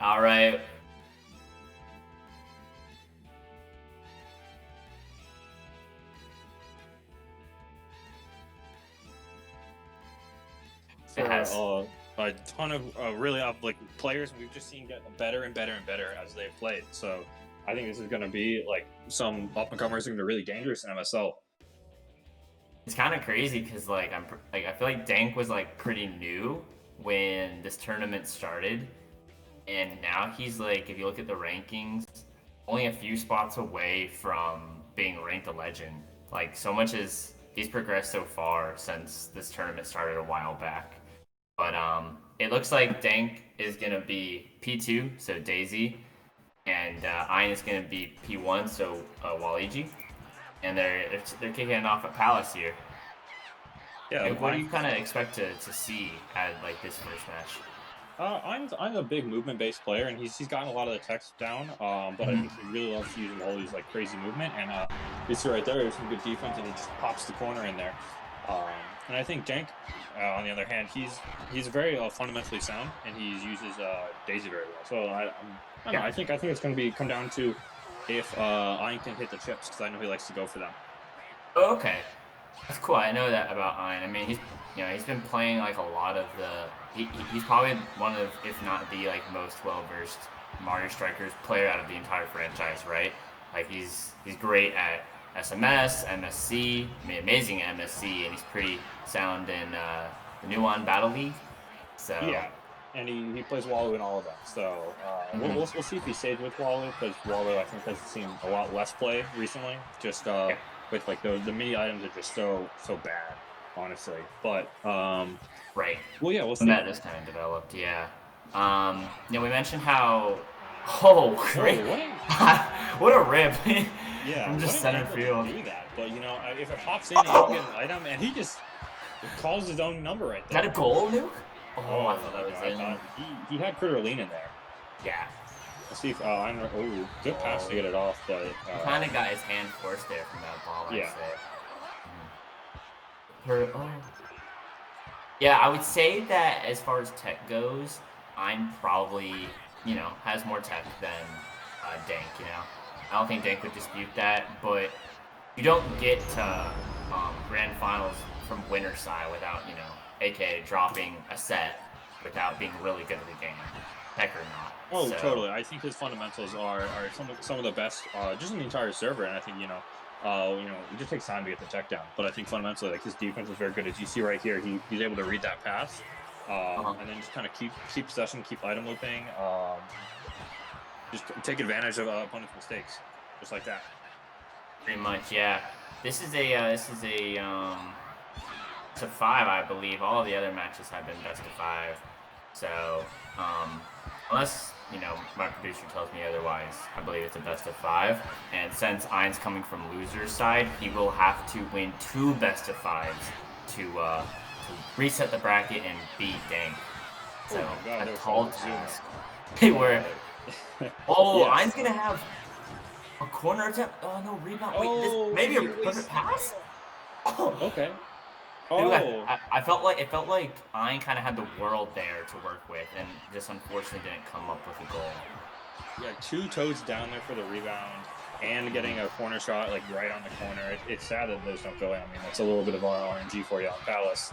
All right. It For has. a ton of really like players we've just seen get better and better and better as they've played. So I think this is going to be like some up and comers are going to be really dangerous in MSL. It's kind of crazy because like I feel like DanK was like pretty new when this tournament started, and now he's like, if you look at the rankings, only a few spots away from being ranked a legend. Like so much as he's progressed so far since this tournament started a while back. But it looks like DanK is gonna be P2, so Daisy, and Ein is gonna be P1, so Waligi, and they're kicking it off at Palace here. Yeah, What do you kind of expect to see at like this first match? I'm a big movement based player, and he's gotten a lot of the text down. But I think he really loves using all these like crazy movement, and you see right there, there's some good defense, and he just pops the corner in there. And I think DanK, on the other hand, he's very fundamentally sound, and he uses Daisy very well. So I don't know. I think it's going to be come down to if Ian can hit the chips because I know he likes to go for them. Oh, okay, that's cool. I know that about Ein. I mean, he's been playing like a lot of the. He's probably one of, if not the like most well versed Mario Strikers player out of the entire franchise, right? Like he's great at SMS, MSC, I mean, amazing at MSC, and he's pretty sound in the new one Battle League. So. Yeah, and he plays Walu in all of them. So Mhm. we'll see if he stays with Walu because Walu I think has seen a lot less play recently. Just Yeah. with like the mini items are just so bad, honestly. But Right. well yeah, we'll When see. that is kind of developed, yeah. We mentioned how. Oh, great! Oh, what an What a rip yeah, from what just an center angle to field. do that. But you know, if it pops in and you don't get an item, and he just calls his own number right Is that a there. goal, Nuke? Oh, I Oh thought my that was god, I in. thought he had Critter Lean in there. Yeah. Let's see if I'm oh good pass Oh, to get it off, but he kind of got his hand forced there from that ball, I'd yeah. say. Oh. Yeah, I would say that as far as tech goes, I'm probably, has more tech than DanK, I don't think DanK would dispute that, but you don't get to grand finals from winner's side without, aka dropping a set without being really good at the game, tech or not. Oh, So, totally. I think his fundamentals are some of the best, just in the entire server. And I think it just takes time to get the tech down. But I think fundamentally, like his defense is very good. As you see right here, he's able to read that pass, uh and then just kind of keep possession, keep item looping, just take advantage of opponent's mistakes, just like that. pretty much, yeah. This is a five, I believe. All the other matches have been best of five. So, unless, my producer tells me otherwise, I believe it's a best of five. And since Ein's coming from loser's side, he will have to win two best of fives to reset the bracket and beat DanK. Oh So, my God, a there was so tall much zoom task. in. They Oh were. boy. Oh, Ein's Yes. gonna have a corner attempt. Oh no, rebound. Wait, this Oh, and maybe a he perfect wastes the pass. rebound. Oh, Okay. dude, Oh, I felt like Ein kind of had the world there to work with, and just unfortunately didn't come up with a goal. yeah, two toes down there for the rebound and getting a corner shot like right on the corner. It's sad that those don't go in. I mean, that's a little bit of RNG for you on Palace.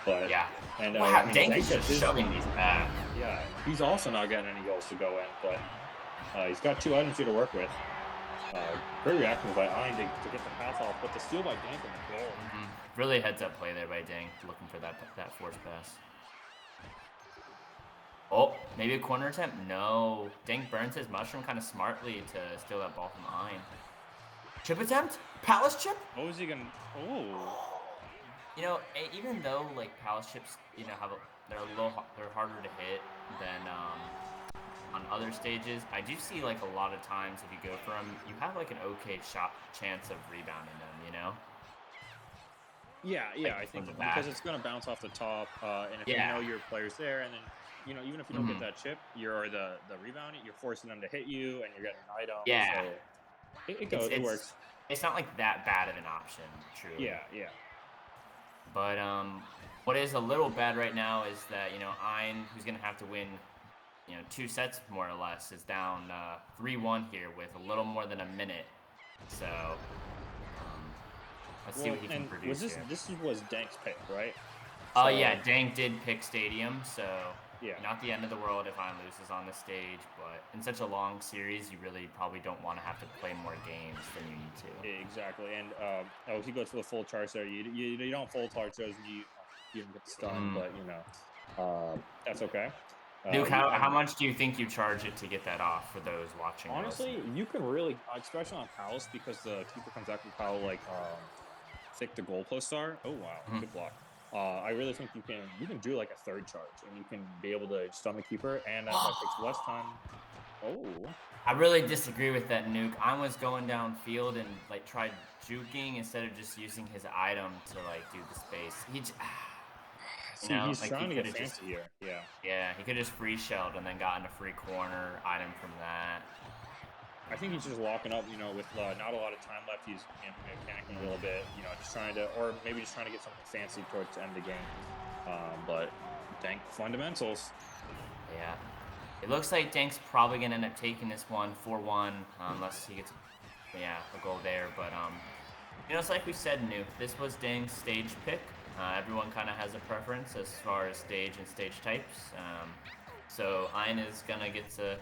But Yeah. and I Wow, mean, DanK DanK is gets just his. shoving these back. Yeah, he's also not getting any goals to go in, but he's got two items here to work with. Great reaction by Ein to get the pass off, but the steal by DanK in the goal. Really heads up play there by DanK, looking for that force pass. Oh, maybe a corner attempt? No. DanK burns his mushroom kind of smartly to steal that ball from Ein. Chip attempt? Palace chip? What was he gonna? Oh, Even though like Palace chips, they're harder to hit than on other stages. I do see like a lot of times if you go for them, you have like an okay shot chance of rebounding them. yeah. Like I from think the because back. it's gonna bounce off the top, and if you Yeah. know your player's there, and then even if you don't get hmm that chip, you're the rebound, you're forcing them to hit you, and you're getting an item. Yeah. So it It's goes, it it's works. it's not like that bad of an option, truly. Yeah. But what is a little bad right now is that Ein, who's gonna have to win 2 sets more or less, is down 3-1 here with a little more than a minute. So let's see what he can produce here. This was DanK's pick, right? Oh, yeah, DanK did pick Stadium, so yeah, not the end of the world if Ein loses on the stage, but in such a long series, you really probably don't want to have to play more games than you need to. Exactly, and he goes for the full charge there. You don't full charge those, and you don't get stunned, but that's okay. Nuke, how much do you think you charge it to get that off for those watching? Honestly, you can really, especially on Palace, because the keeper comes out from how like thick the goalposts are. Oh wow, good block. I really think you can do like a third charge, and you can be able to stun the keeper, and that takes less time. Oh. I really disagree with that, Nuke. I was going downfield and like tried juking instead of just using his item to like do the space. He's like, trying to get fancy here. Yeah. Yeah, he could just free shelled and then gotten a free corner item from that. I think he's just locking up, with not a lot of time left. He's panicking a little bit, just trying to, or maybe just trying to get something fancy towards the end of the game. But DanK fundamentals. Yeah. It looks like DanK's probably going to end up taking this one 4-1, unless he gets, a goal there. But, it's like we said, Nuke, this was DanK's stage pick. Everyone kind of has a preference as far as stage and stage types. So Ein is going to get a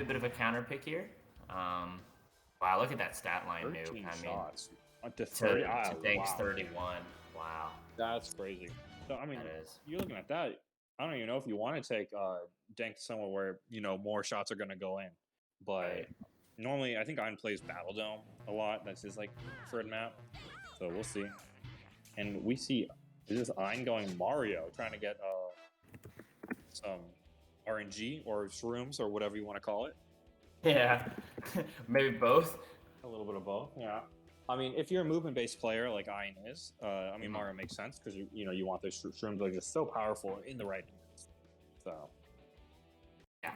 bit of a counter pick here. Wow, look at that stat line, Nuke. Shots. To DanK's 31. Wow. That's crazy. So, you're looking at that. I don't even know if you want to take DanK somewhere where, more shots are going to go in. But normally, I think Ein plays Battle Dome a lot. That's his, preferred map. So we'll see. And we see, is this Ein going Mario, trying to get some RNG or shrooms or whatever you want to call it. Yeah, maybe both. A little bit of both, yeah. If you're a movement-based player like Ein is, Mario makes sense because you want those shrooms that are just so powerful in the right hands. So, yeah.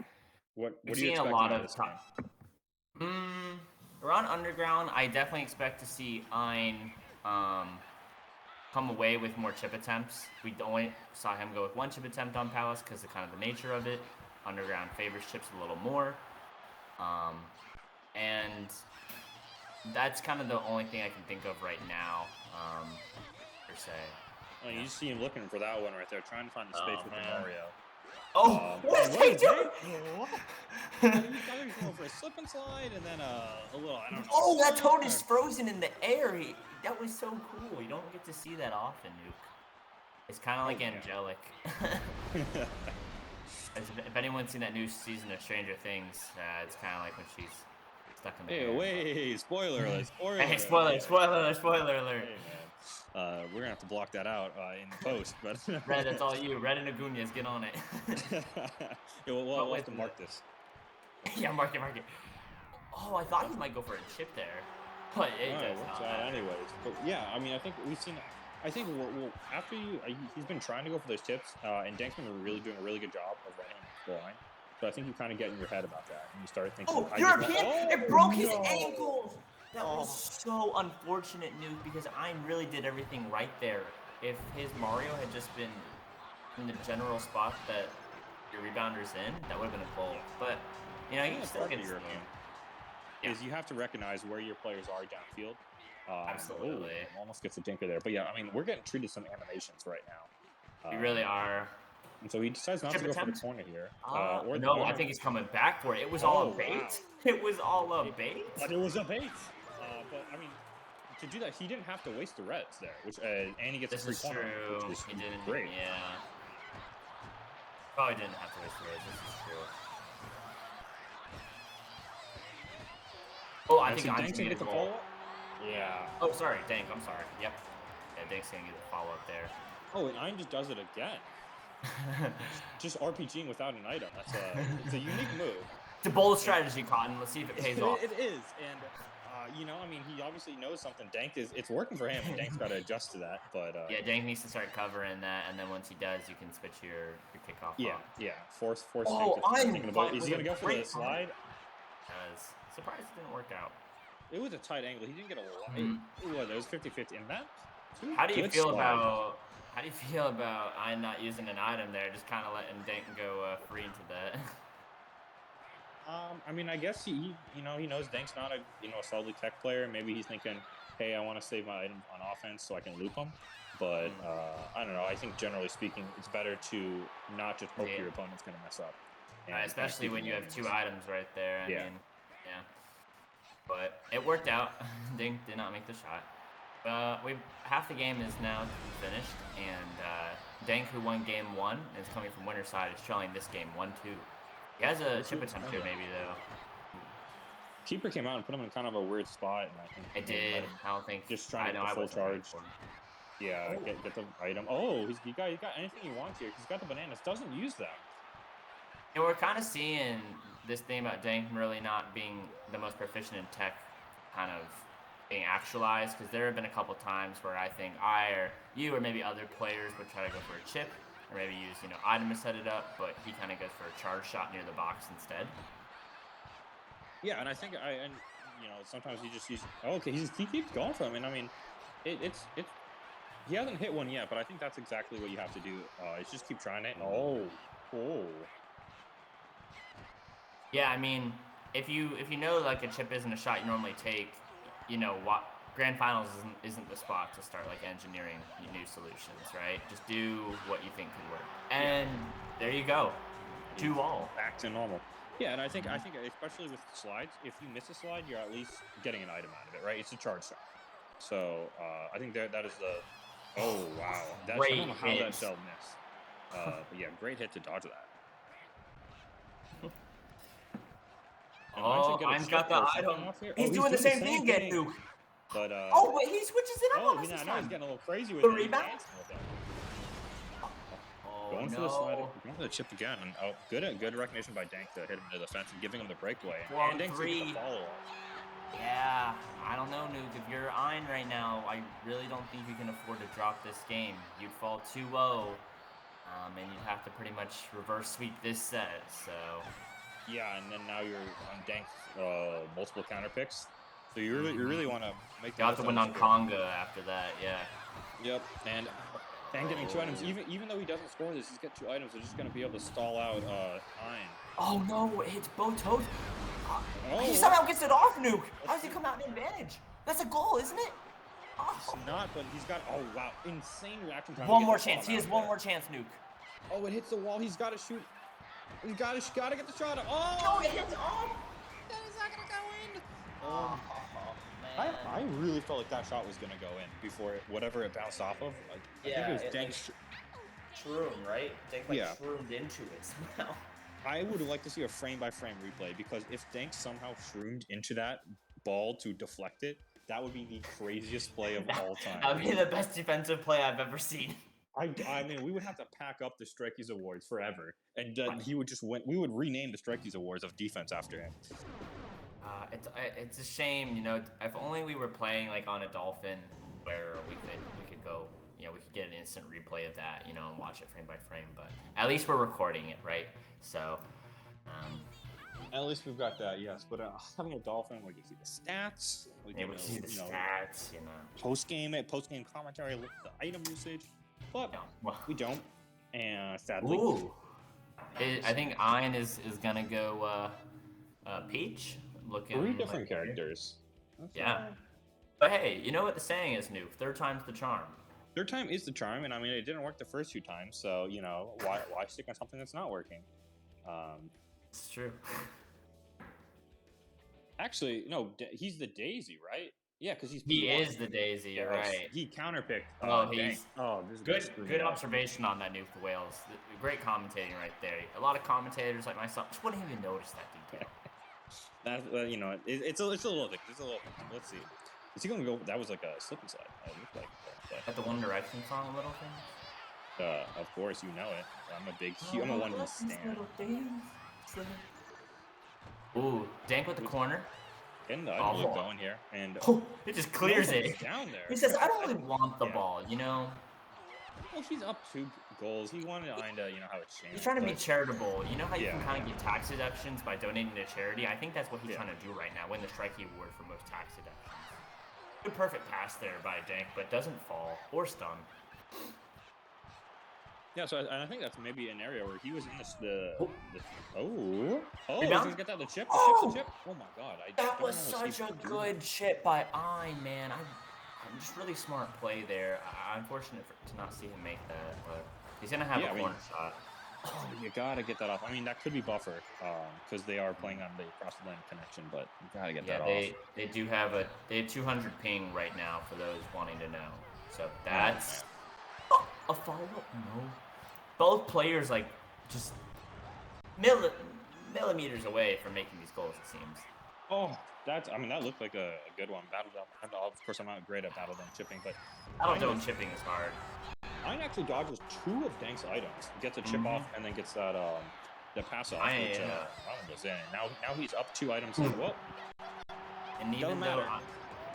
What are you expecting out of this game? Around Underground, I definitely expect to see Ein come away with more chip attempts. We only saw him go with 1 chip attempt on Palace because of kind of the nature of it. Underground favors chips a little more. And that's kind of the only thing I can think of right now, per se. Well, you just see him looking for that one right there, trying to find the space with the Mario. What is he doing? He's going for a slip and slide, and then a little, I don't know. Oh, that toad is frozen in the air. That was so cool. You don't get to see that often, Nuke. It's kind of like angelic. If anyone's seen that new season of Stranger Things, it's kind of like when she's stuck in the air. Wait, spoiler alert, spoiler alert. Hey, we're gonna have to block that out in the post, but Red, that's all you. Red and Agunyas, get on it. We'll have to mark this. Yeah, mark it. Oh, I thought he might go for a chip there, but it does not. Anyways, but yeah, I think we've seen. I think after he's been trying to go for those tips, and DanK's been doing a really good job of running the line. So I think you kind of get in your head about that, and you start thinking. Oh, European! It broke his ankles. That was so unfortunate, Nuke, because Ein really did everything right there. If his Mario had just been in the general spot that your rebounder is in, that would have been a goal. But, you know, you can still get his game. Is you have to recognize where your players are downfield. Absolutely. Almost gets a dinker there. But yeah, I mean, we're getting treated some animations right now. We really are. And so he decides not to go for the corner here. No, I think he's coming back for it. It was all a bait. Wow. It was all a bait. But it was a bait. But I mean, to do that, he didn't have to waste the reds there, which and he gets a free corner, which is great. Yeah. Probably didn't have to waste the reds. This is true. Oh, I think I'm gonna get the follow-up. Yeah. Oh, sorry, DanK. I'm sorry. Yep. Yeah, DanK's gonna get the follow-up there. Oh, and Ein just does it again. Just RPGing without an item. It's a unique move. It's a bold strategy, Cotton. Let's see if it pays off. It is, and you know, I mean, he obviously knows something. DanK it's working for him, and DanK's got to adjust to that. But yeah, DanK needs to start covering that, and then once he does, you can switch your kickoff. Yeah. Force. Oh, I'm is he gonna go for the slide? Surprised it didn't work out. It was a tight angle. He didn't get a lot. It was 50-50 in that. How do you feel about Ein not using an item there? Just kind of letting DanK go free into that. I mean, I guess you know, he knows Dank's not a a solidly tech player. Maybe he's thinking, hey, I want to save my items on offense so I can loop them. But Mm. I don't know. I think generally speaking, it's better to not just hope Yeah. your opponent's going to mess up and kind of Especially keep when them you low have two handles. items right there. I Yeah. mean, yeah. But it worked out. Dink did not make the shot. Half the game is now finished, and Dank, who won game one, is coming from winner's side, is trailing this game 1-2. He has a Let's see chip what's attempt going here, on. maybe though. Keeper came out and put him in kind of a weird spot, and I think I maybe let did. him I don't think. just trying to I get know the I full wasn't ready charge. for him. Yeah, Oh. get the item. Oh, he got anything he wants here. He's got the bananas. Doesn't use them. And we're kind of seeing this thing about Dank really not being the most proficient in tech kind of being actualized, because there have been a couple times where I think I or you or maybe other players would try to go for a chip or maybe use, item to set it up, but he kind of goes for a charge shot near the box instead. Yeah, and I think sometimes he just uses. Oh, okay, he keeps going for him, and I mean, it's he hasn't hit one yet, but I think that's exactly what you have to do. Is just keep trying it. Oh, Yeah, I mean, if you know like a chip isn't a shot you normally take, what grand finals isn't the spot to start like engineering new solutions, right? Just do what you think could work. And there you go. 2-all. back to normal. Yeah, and I think especially with slides, if you miss a slide, you're at least getting an item out of it, right? It's a charge shot. So I think that is the. Oh wow, I don't Great know how that hit. shell missed. But yeah, great hit to dodge that. And Ein's Oh, gonna get a Ein's chip got the or something item. off here. He's Oh, he's doing the doing the same same thing again, thing. Nuke. But Oh, wait, he switches it up on us this now he's time. getting a little crazy with The it. He's rebound? dancing with it. Oh, Going for the slide, no. going for the chip again, and good recognition by Dank to hit him into the fence and giving him the breakaway. Four And on Dank's gonna get the three. follow up. Yeah, I don't know, Nuke. If you're Ein right now, I really don't think you can afford to drop this game. You'd fall 2-0, and you'd have to pretty much reverse sweep this set. So Yeah, and then now you're on Dank's multiple counter picks, so you really want to make the you have most to out of win this on here. Conga after that. Yeah. Yep, and getting two items. Even though he doesn't score this, he's got two items. They're just gonna be able to stall out Ein. Oh no! It hits both toes. He Oh, somehow gets it off, Nuke. How does he come out in advantage? That's a goal, isn't it? it's not, but he's got. Oh wow, insane reaction time. One more chance. He has one more chance, Nuke. Oh, it hits the wall. He's got to shoot. He's got to get the shot. No, Oh, it hits off. that is not gonna go in. Oh, man. I really felt like that shot was gonna go in before whatever it bounced off of. I think it was Dank's. Shroom, right? Dank Yeah. shroomed into it somehow. I would like to see a frame by frame replay because if Dank somehow shroomed into that ball to deflect it, that would be the craziest play of all time. That would be the best defensive play I've ever seen. I mean, we would have to pack up the Strikeys Awards forever, and he would just win. We would rename the Strikeys Awards of defense after him. It's a shame, If only we were playing like on a Dolphin, where we could go, we could get an instant replay of that, and watch it frame by frame. But at least we're recording it, right? So, At least we've got that, yes. But having a Dolphin, we can see the stats. We can see the stats, post game commentary, look at the item usage. But we don't, and sadly. Ooh. I think Ein is gonna go Peach. Looking 3 different characters. Yeah. But hey, you know what the saying is, Nuke? Third time's the charm. Third time is the charm, and I mean it didn't work the first 2 times, so why stick on something that's not working? It's true. Actually, no, he's the Daisy, right? Yeah, because he is the Daisy. You're right. He counterpicked. He's this is good observation on that, Nuke the Whales. Great commentating right there. A lot of commentators like myself just wouldn't even notice that detail. It's a little thing. It's a little thing. Let's see. Is he gonna go? That was like a slip and slide. It looked like. At the One Direction song, Little Things. Of course, you know it. I'm a One D stan. Ooh, Dank with the corner. Getting the item loop going here, and it just clears it. Down there. He says, "I don't really want the ball," Well, she's up 2 goals. He wanted Ein to, have a chance. He's trying to be charitable. You know how you Yeah. can kind of get tax deductions by donating to charity? I think that's what he's trying to do right now, win the Strikey Award for most tax deductions. Good perfect pass there by Dank, but doesn't fall or stun. Yeah, so I think that's maybe an area where he was in Oh, he's rebound. gonna get that the chip, Oh, the chip. Oh my god, I that don't was know if such a he do that. good chip by man. I'm just really smart play there. Unfortunate to not see him make that, but he's gonna have Yeah, a I mean, corner shot. you gotta get that off. I mean, that could be buffer, because they are playing on the across the lane connection, but you gotta get Yeah, that off. they do have they have 200 ping right now for those wanting to know. So Oh man. that's a follow up. No, both players like just millimeters away from making these goals. It seems. Oh, I mean, that looked like a good one. Battle Dome. Of course, I'm not great at Battle Dome chipping, but Battle Dome chipping is hard. Ein actually dodges 2 of Dank's items, gets a chip off, and then gets that the pass off, which Ron goes in. Now he's up 2 items. And whoa, And doesn't matter.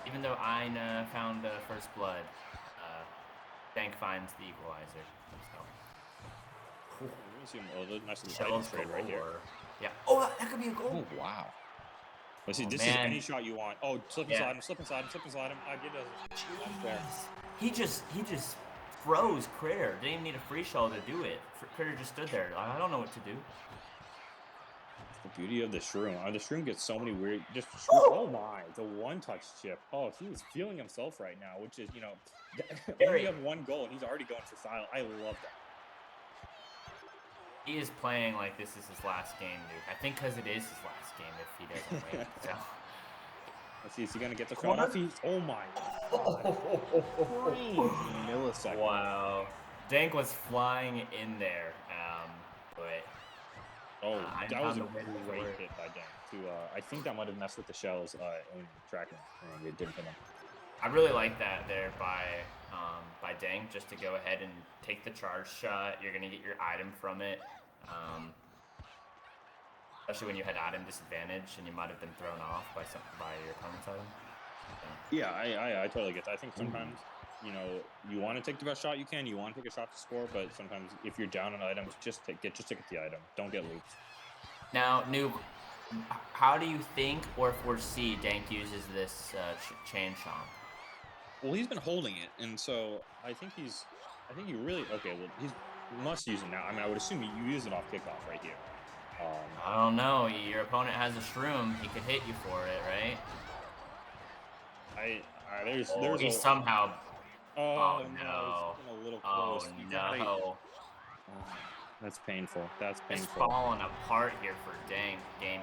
even though Ein found the first blood, DanK finds the equalizer. So. Nice little item trade right here. Yeah. Oh, that could be a goal. Oh wow. Let's see. This is any shot you want. Oh, slip and slide him. I did it. He just froze Critter. Didn't even need a free shell to do it. Critter just stood there. I don't know what to do. The beauty of the shroom. The shroom gets so many weird. Oh my! The one-touch chip. Oh, he was feeling himself right now, which is only have 1 goal and he's already going for style. I love that. He is playing like this is his last game, dude. I think because it is his last game if he doesn't win. So. Let's see, is he going to get the corner? Oh my god. 3 milliseconds. Wow. DanK was flying in there, but... that was a great hit by DanK. I think that might have messed with the shells in tracking, and it didn't hit him. I really like that there by DanK, just to go ahead and take the charge shot. You're going to get your item from it. Especially when you had item disadvantage and you might have been thrown off by your opponent's item. Yeah, I totally get that. I think sometimes, you want to take the best shot you can. You want to take a shot to score, but sometimes if you're down on items, just take the item. Don't get looped. Now, Noob, how do you think or foresee DanK uses this chain chomp? Well, he's been holding it, and so I think he really he must use it now. I mean, I would assume you use it off kickoff right here. I don't know. Your opponent has a shroom. He could hit you for it, right? There's somehow. Oh no! It's been a little close. No! That's painful. It's falling apart here for DanK. Game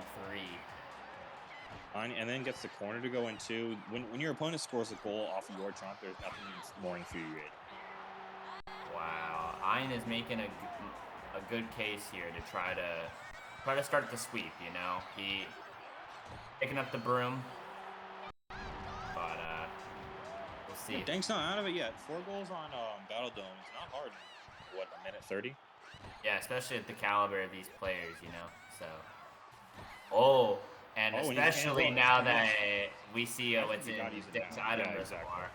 3. And then gets the corner to go in too. When your opponent scores a goal off of your chomp, there's nothing more infuriating. Wow, Ein is making a good case here to try to start the sweep. He picking up the broom, but we'll see. Yeah, DanK's not out of it yet. 4 goals on Battle Dome is not hard. What, a minute 30? Yeah, especially at the caliber of these players, So, and especially now that we see what's in DanK's item reservoir.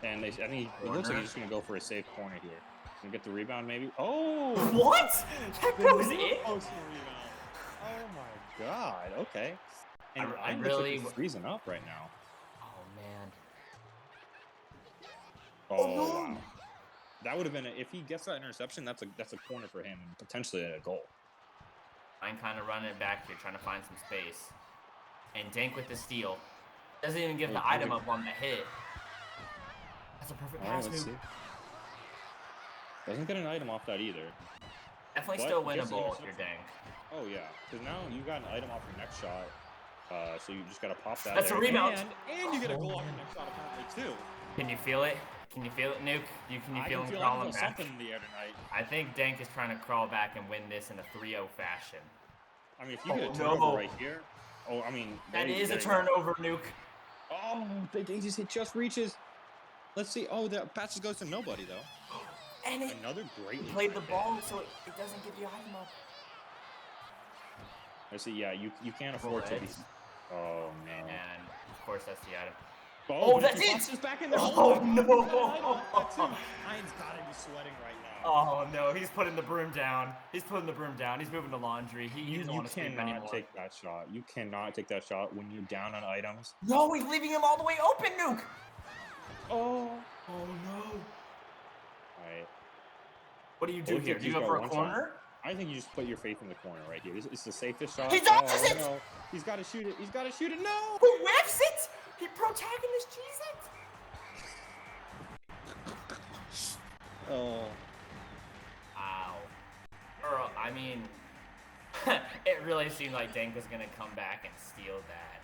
And I think it looks like he's just going to go for a safe corner here. Gonna get the rebound, maybe. Oh! What? That goes in? Oh my god. Okay. And I really freezing up right now. Oh man. Oh, wow. That would have been if he gets that interception. That's a corner for him and potentially a goal. I'm kind of running it back here, trying to find some space. And DanK with the steal. Doesn't even give the item up on the hit. That's a perfect pass move. Doesn't get an item off that either. Definitely still winnable if you're DanK. Oh yeah, because now you got an item off your next shot. So you just gotta pop that. That's a rebound. And you get a goal off your next shot apparently too. Can you feel it? Can you feel it, Nuke? Can you feel him crawling back? Something in the air tonight. I think DanK is trying to crawl back and win this in a 3-0 fashion. I mean, if you get a turnover right here. Oh, I mean. That is a turnover, Nuke. Oh, they just reaches. Let's see. Oh, the pass goes to nobody though. And another great. He played the ball, so it doesn't give the item up. I see. Yeah, you can't afford to be. Oh no. And of course that's the item. Oh, that's it! Just back in there. Oh no! Ein's gotta be sweating right now. Oh no, he's putting the broom down. He's putting the broom down. He's moving to laundry. He doesn't want to sleep anymore. You cannot take that shot. You cannot take that shot when you're down on items. No, he's leaving him all the way open, Nuke. Oh. Oh no. Alright. What do you do here? Do you go for a corner? I think you just put your faith in the corner right here. It's the safest shot. He's opposite! No. He's got to shoot it. He's got to shoot it. No! Who whiffs it? He protagonist cheese it? Oh. Ow. Earl, I mean, it really seemed like DanK was going to come back and steal that.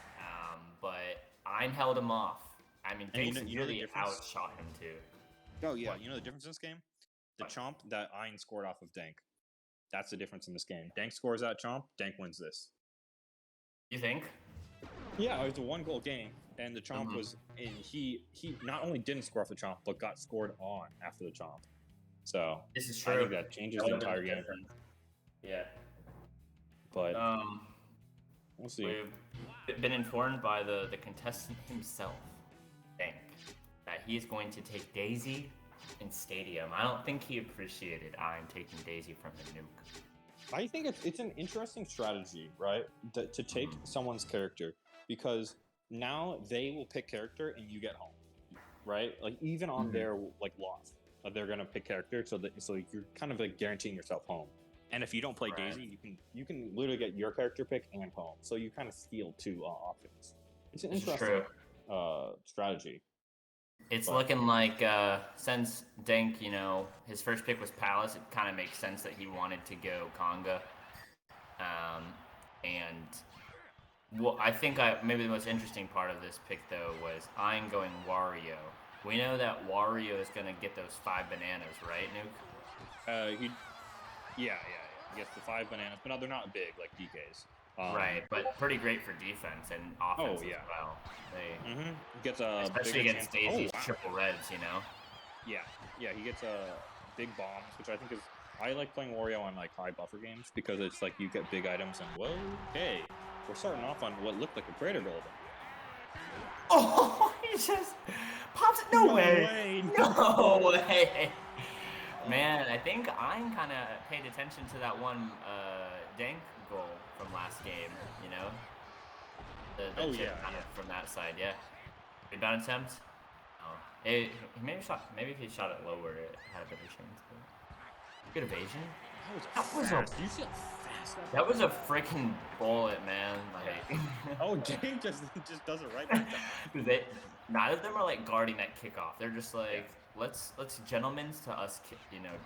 But Ein held him off. I mean, DanK really outshot him too. Oh, yeah. You know the difference in this game? The chomp that Ein scored off of DanK. That's the difference in this game. DanK scores that chomp, DanK wins this. You think? Yeah, it was a 1-goal game, and the chomp was, and he not only didn't score off the chomp, but got scored on after the chomp. So this is true. I think that changes the entire game. Yeah. But we'll see. We've been informed by the contestant himself, DanK, that he is going to take Daisy in Stadium. I don't think he appreciated I'm taking Daisy from the nuke. I think it's an interesting strategy, right? To take someone's character, because now they will pick character and you get home, right? Like even on their like loss, they're gonna pick character, so you're kind of like guaranteeing yourself home. And if you don't play Daisy, you can literally get your character pick and home, so you kind of steal 2 options. It's an interesting strategy. It's looking like since DanK, his first pick was Palace, it kind of makes sense that he wanted to go Conga. I think maybe the most interesting part of this pick though was I'm going Wario. We know that Wario is gonna get those 5 bananas, right, Nuke? He gets the 5 bananas, but no, they're not big like DK's. Right, but pretty great for defense and offense as well. He gets a especially against Daisy's triple reds, Yeah, he gets big bombs, which I think is. I like playing Wario on like high buffer games because it's like you get big items and we're starting off on what looked like a Crater Golden. Oh, he just pops it. No way. No way. Man, I think Ein kind of paid attention to that one DanK goal from last game, The chip from that side, yeah. Rebound attempt? Oh. Maybe if he shot it lower, it had a better chance. Good evasion. That was a freaking bullet, man. Like, DanK just does it right back down. Neither of them are like guarding that kickoff. They're just like, let's gentlemen's to us,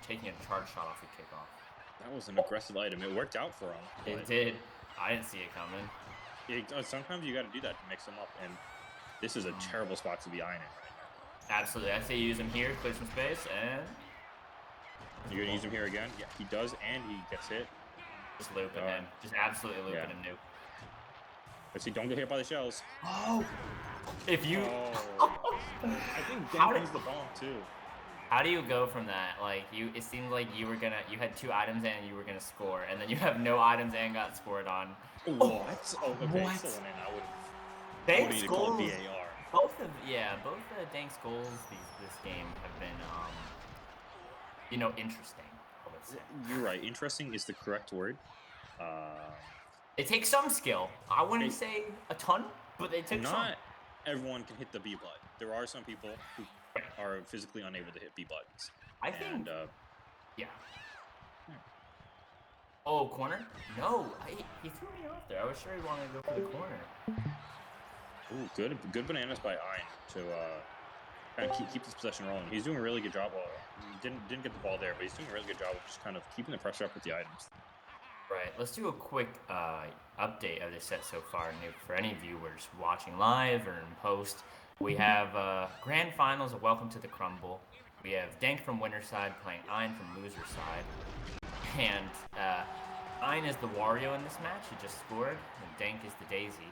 taking a charge shot off the kickoff. That was an aggressive item. It worked out for him. It did. I didn't see it coming. Sometimes you got to do that to mix them up, and this is a terrible spot to be Ein in right now. Absolutely. I say use him here, clear some space, and you're gonna use him here again. Yeah, he does, and he gets hit. Just looping him. Just absolutely looping him, Nuke. Let's see, don't get hit by the shells. Oh! If you... I think DanK needs the bomb, too. How do you go from that? Like, it seemed like you had 2 items and you were gonna score, and then you have no items and got scored on. What? Oh, okay. What? So then I would DanK's need to call goals, VAR. both of DanK's goals this game have been, interesting. You're right. Interesting is the correct word. It takes some skill. I wouldn't say a ton, but they take some. Not everyone can hit the B button. There are some people who are physically unable to hit B buttons. I think. Yeah. Oh, corner? No, he threw me off there. I was sure he wanted to go for the corner. Ooh, good bananas by Ein to kind of keep this possession rolling. He's doing a really good job. Well, he didn't get the ball there, but he's doing a really good job of just kind of keeping the pressure up with the items. Right. Let's do a quick update of this set so far. For any viewers watching live or in post, we have grand finals of Welcome to the Crumble. We have DanK from winner's side playing Ein from loser's side. And Ein is the Wario in this match. He just scored. And DanK is the Daisy.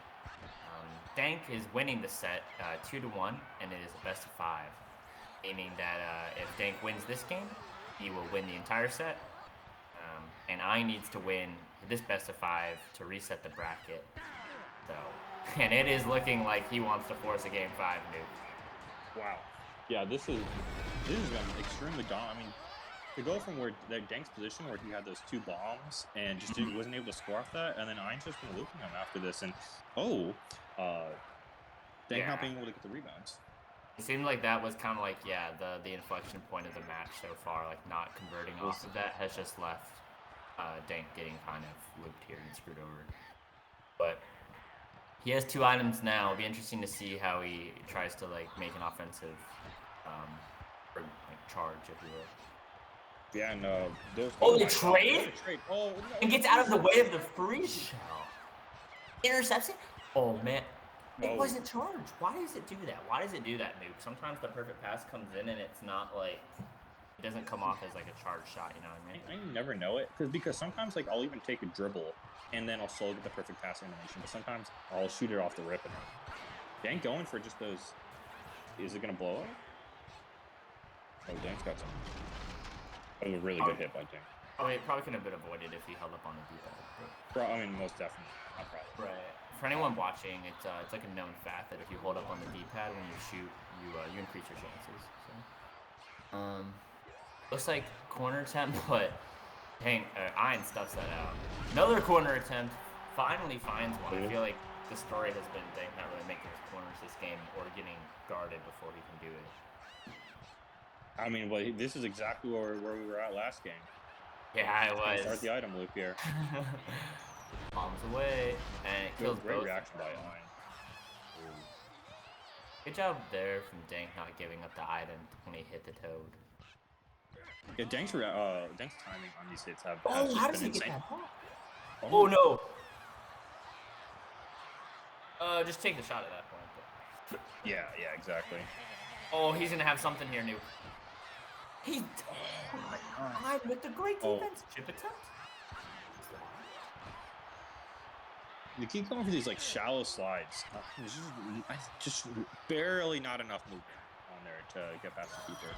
DanK is winning the set 2-1, and it is a best of 5. Meaning that if DanK wins this game, he will win the entire set. And Ein needs to win this best of 5 to reset the bracket. So, and it is looking like he wants to force a game 5 Nuke. Wow. Yeah, this has been extremely dominant. I mean, to go from where DanK's position where he had those 2 bombs and just wasn't able to score off that, and then Ein's just been looping him after this, and DanK not being able to get the rebounds. It seemed like that was kind of like, yeah, the inflection point of the match so far. Like, not converting off of that has just left DanK getting kind of looped here and screwed over. But he has 2 items now. It'll be interesting to see how he tries to, like, make an offensive or, like, charge, if you will. Yeah, and those. Oh, the trade? What a trade! Oh, no, And gets out of the way of the free shell. Interception? Oh, man. It wasn't charged. Why does it do that? Why does it do that, Nuke? Sometimes the perfect pass comes in and it's not like, it doesn't come off as like a charged shot, you know what I mean? I never know it because sometimes like I'll even take a dribble and then I'll slow get the perfect pass animation, but sometimes I'll shoot it off the rip. And DanK going for just those. Is it gonna blow up? Oh, DanK's got some. That was a really good hit by DanK. Oh, it probably could have been avoided if he held up on the D-pad. I mean, most definitely. Not probably. Right. For anyone watching, it's like a known fact that if you hold up on the D-pad when you shoot, you increase your chances. So, looks like corner attempt, but dang, Ein stuffs that out. Another corner attempt. Finally finds one. I feel like the story has been DanK not really making his corners this game or getting guarded before he can do it. I mean, well, this is exactly where we were at last game. Yeah, it was. Start the item loop here. Bombs away, and it kills great both. reaction by Ein. Good job there from DanK not giving up the item when he hit the toad. Yeah, DanK's timing on these hits have Oh, just how does been he insane. get that ball? Oh no! Just take the shot at that point. But... Yeah, exactly. Oh, he's gonna have something here, Nuke. He with the great defense. Chip attempt. You keep going for these like shallow slides. Just barely not enough movement on there to get past the keeper.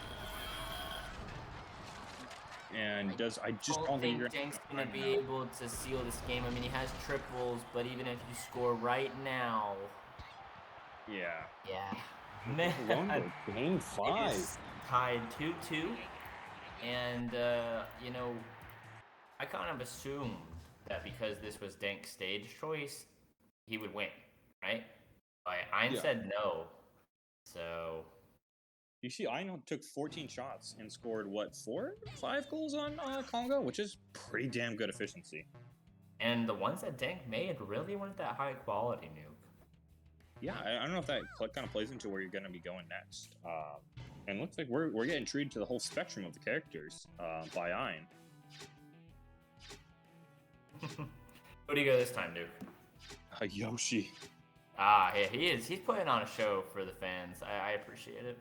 And I just don't think DanK's gonna be able to seal this game. I mean, he has triples, but even if you score right now, yeah. Man, Game 5. it's tied 2-2, and you know, I kind of assumed that because this was DanK's stage choice, he would win, right? But Ein said no, so. You see, Ein took 14 shots and scored, what, 5 goals on Congo, which is pretty damn good efficiency. And the ones that DanK made really weren't that high quality, Nuke. Yeah, I don't know if that kind of plays into where you're going to be going next. And it looks like we're getting treated to the whole spectrum of the characters by Ein. Who do you go this time, Nuke? Yoshi. Ah, yeah, he is. He's putting on a show for the fans. I appreciate it.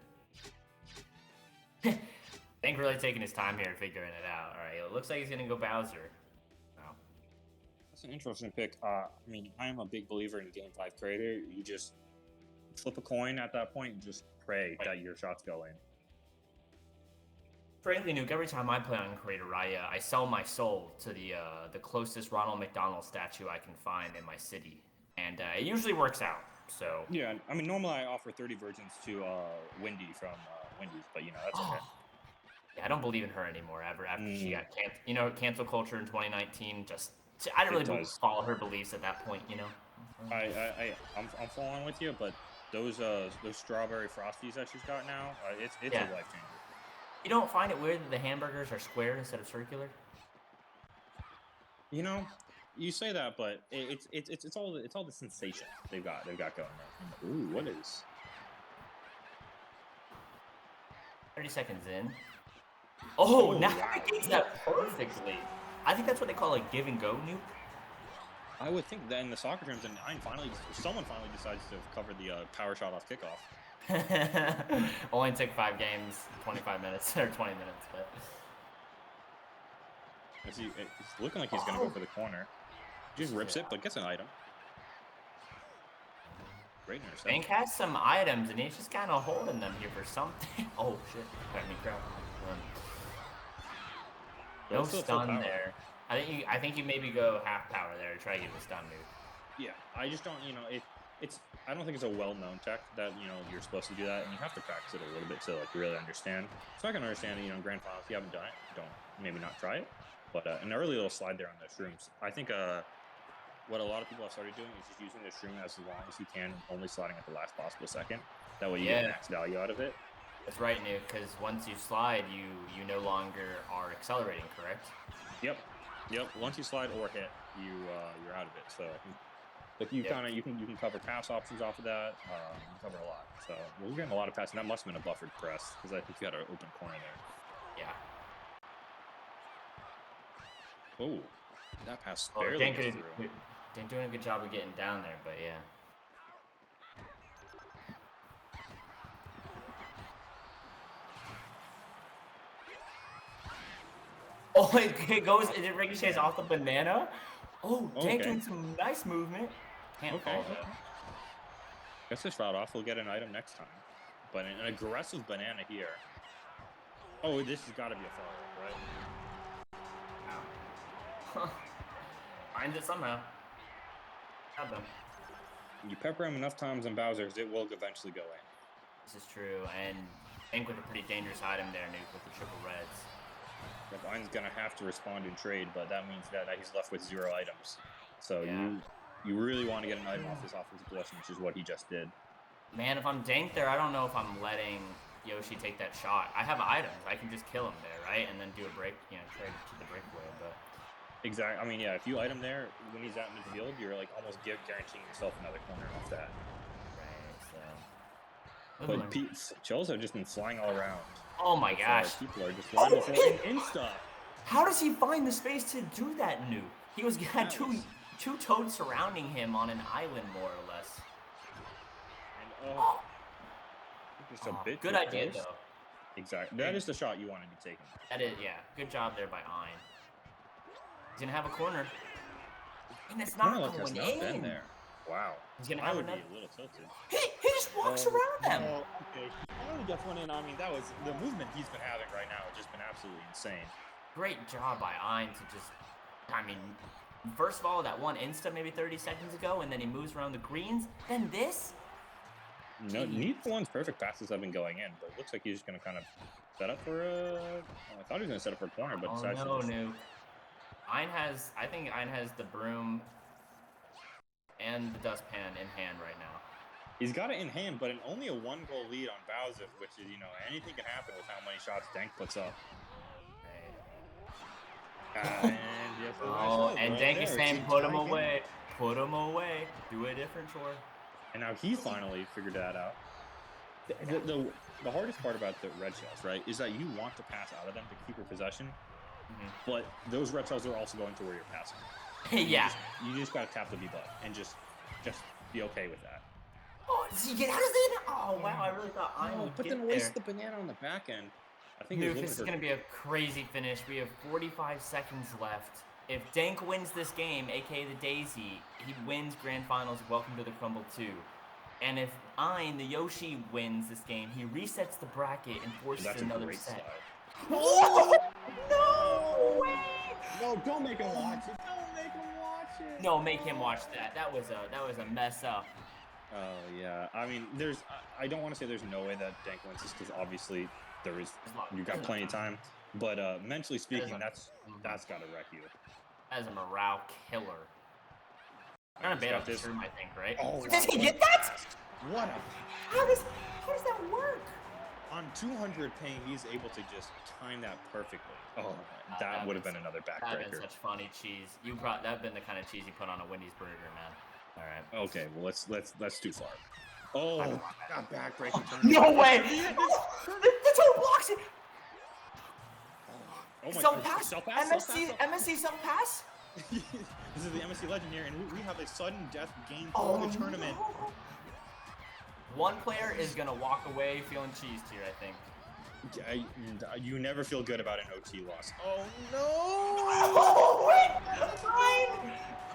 DanK really taking his time here figuring it out. All right, it looks like he's gonna go Bowser. Wow. That's an interesting pick. I mean, I am a big believer in Game 5 creator. You just flip a coin at that point and just pray that your shots go in. Frankly, Nuke, every time I play on Creator, I sell my soul to the closest Ronald McDonald statue I can find in my city, and it usually works out. So yeah, I mean, normally I offer 30 virgins to Wendy from Wendy's, but you know that's okay. Yeah, I don't believe in her anymore after she got cancel culture in 2019. I don't really follow her beliefs at that point. You know. I'm following with you, but those strawberry frosties that she's got now, it's a life changer. You don't find it weird that the hamburgers are square instead of circular? You know, you say that, but it's all the sensation they've got going there. Ooh, what is? 30 seconds in. Oh, now he gets that perfectly. I think that's what they call a give and go, Nuke. I would think that in the soccer terms, and someone finally decides to cover the power shot off kickoff. Only took 5 games, 25 minutes or 20 minutes, but it's looking like he's gonna go for the corner. Just rips it, but gets an item. Great interception. DanK has some items, and he's just kind of holding them here for something. Oh shit! Crap. No stun there. I think you maybe go half power there to try to get the stun move. Yeah, I just don't. You know, I don't think it's a well-known tech that you're supposed to do that, and you have to practice it a little bit to like really understand. So I can understand that in grand finals, if you haven't done it, maybe not try it. But an early little slide there on those shrooms. I think what a lot of people have started doing is just using the shroom as long as you can, only sliding at the last possible second. That way you get max value out of it. That's right, Nuke, because once you slide, you no longer are accelerating, correct? Yep. Once you slide or hit, you're out of it. So like you can cover pass options off of that. You can cover a lot. So we're getting a lot of passing. That must have been a buffered press because I think you had an open corner there. Yeah. Oh, that pass barely gets through. DanK doing a good job of getting down there, but yeah. Oh, it ricochets off the banana. Oh, DanK doing some nice movement. Can't fall though. Guess this route off. We'll get an item next time. But an aggressive banana here. Oh, this has got to be a fall, right? Finds it somehow. Have them. You pepper him enough times on Bowser's, it will eventually go in. This is true, and DanK with a pretty dangerous item there, Nuke, with the triple reds. Yep, Ein's gonna have to respond in trade, but that means that he's left with 0 items. So you really want to get an item off this offensive possession, which is what he just did. Man, if I'm DanK there, I don't know if I'm letting Yoshi take that shot. I have items. I can just kill him there, right? And then do a break, trade to the breakaway, but... Exactly. I mean, yeah, if you item there, when he's at midfield, you're like almost guaranteeing yourself another corner off that. Right, so... But Chills have just been flying all around. Oh my gosh. People are just flying insta. How does he find the space to do that, Nuke? He had two toads surrounding him on an island, more or less. And, just a bit good idea, though. Exactly. That is the shot you want to be taking. That is, yeah. Good job there by Ein. He's going to have a corner. And it's not going in. There. Wow. He's going to have another. Be a little tilted. He just walks around them. Okay. He finally gets one in. I mean, that was the movement he's been having right now has just been absolutely insane. Great job by Ein to just, first of all, that one insta maybe 30 seconds ago, and then he moves around the greens. Then this. No, neither one's perfect passes have been going in, but it looks like he's just going to kind of set up for a... I thought he was going to set up for a corner, but decides to Nuke. I think Ein has the broom and the dustpan in hand right now. He's got it in hand, but only a 1-goal lead on Bowser, which is, anything can happen with how many shots DanK puts up. And DanK is saying, put him away. Put him away. Do a different chore. And now he finally figured that out. The hardest part about the red shells, right, is that you want to pass out of them to keep your possession, but those red shells are also going to where you're passing. Yeah. You just got to tap the B button and just be okay with that. Oh, does he get out of there? Oh, wow, I really thought I would but then waste the banana on the back end. I think Nuke, this is going to be a crazy finish. We have 45 seconds left. If DanK wins this game, aka the Daisy, he wins Grand Finals. Welcome to the Crumble 2. And if Ein, the Yoshi, wins this game, he resets the bracket and forces another set. Oh! No way! No, don't make him watch it. Don't make him watch it. No, make him watch that. That was a mess up. Oh yeah. I mean, I don't want to say there's no way that DanK wins this because obviously you got plenty of time. But mentally speaking, that's got to wreck you. That is a morale killer. Kind of bait off this room, I think, right? Oh, does he get that? What a... How does that work? On 200 ping, he's able to just time that perfectly. Oh, that would have been another backbreaker. That would have been such funny cheese. That would have been the kind of cheese you put on a Wendy's burger, man. All right. Okay, well let's too far. Oh, that backbreaker. No way! The toe blocks it. Oh my self-pass? MSC self-pass? This is the MSC Legend here, and we have a sudden death game for the tournament. No. One player is going to walk away feeling cheesed here, I think. You never feel good about an OT loss. Oh, no! Oh, wait!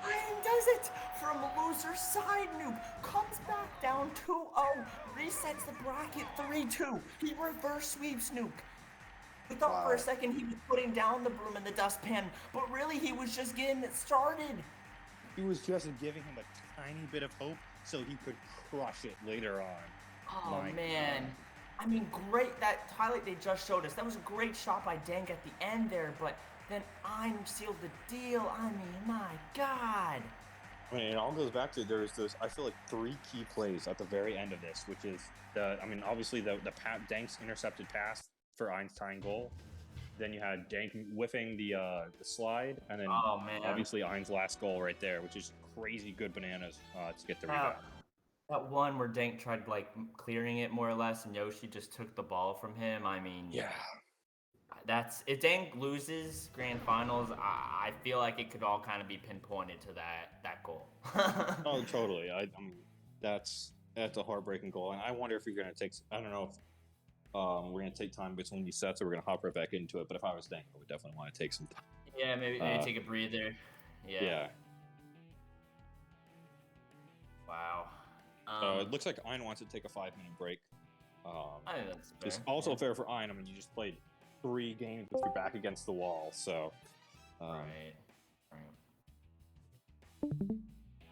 Ein does it from loser side, Noob. Comes back down 2-0. Resets the bracket 3-2. He reverse sweeps Nuke. We thought for a second he was putting down the broom in the dustpan, but really he was just getting it started. He was just giving him a tiny bit of hope so he could crush it later on. Oh, man. God. I mean, great. That highlight they just showed us, that was a great shot by DanK at the end there, but then Ein sealed the deal. I mean, my God. I mean, it all goes back to there's those. I feel like 3 key plays at the very end of this, which is obviously Dank's intercepted pass for Ein's tying goal. Then you had Dank whiffing the slide, and then Oh man, obviously Ein's last goal right there, which is crazy good bananas to get the rebound. that one where Dank tried like clearing it more or less, and Yoshi just took the ball from him. I mean, Yeah. that's if Dank loses grand finals, I feel like it could all kind of be pinpointed to that goal. Oh, totally. I mean, that's a heartbreaking goal, and I wonder if you're gonna take. I don't know if we're gonna take time between these sets, or we're gonna hop right back into it. But if I was Dank, I would definitely want to take some time. Yeah, maybe take a breather. Yeah. Wow. It looks like Ein wants to take a 5-minute break. I think that's fair. It's also fair for Ein. I mean, you just played 3 games with your back against the wall, so. Right.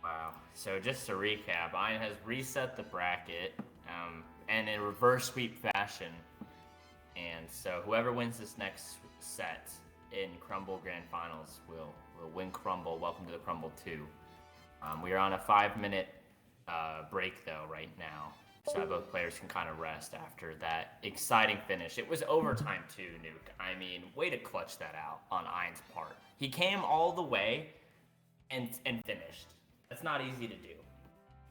Wow. So just to recap, Ein has reset the bracket, and in reverse sweep fashion. And so whoever wins this next set in Crumble Grand Finals will win Crumble. Welcome to the Crumble 2. We are on a 5-minute break though right now, so both players can kind of rest after that exciting finish. It was overtime too, Nuke. I mean, way to clutch that out on Ein's part. He came all the way and finished. That's not easy to do.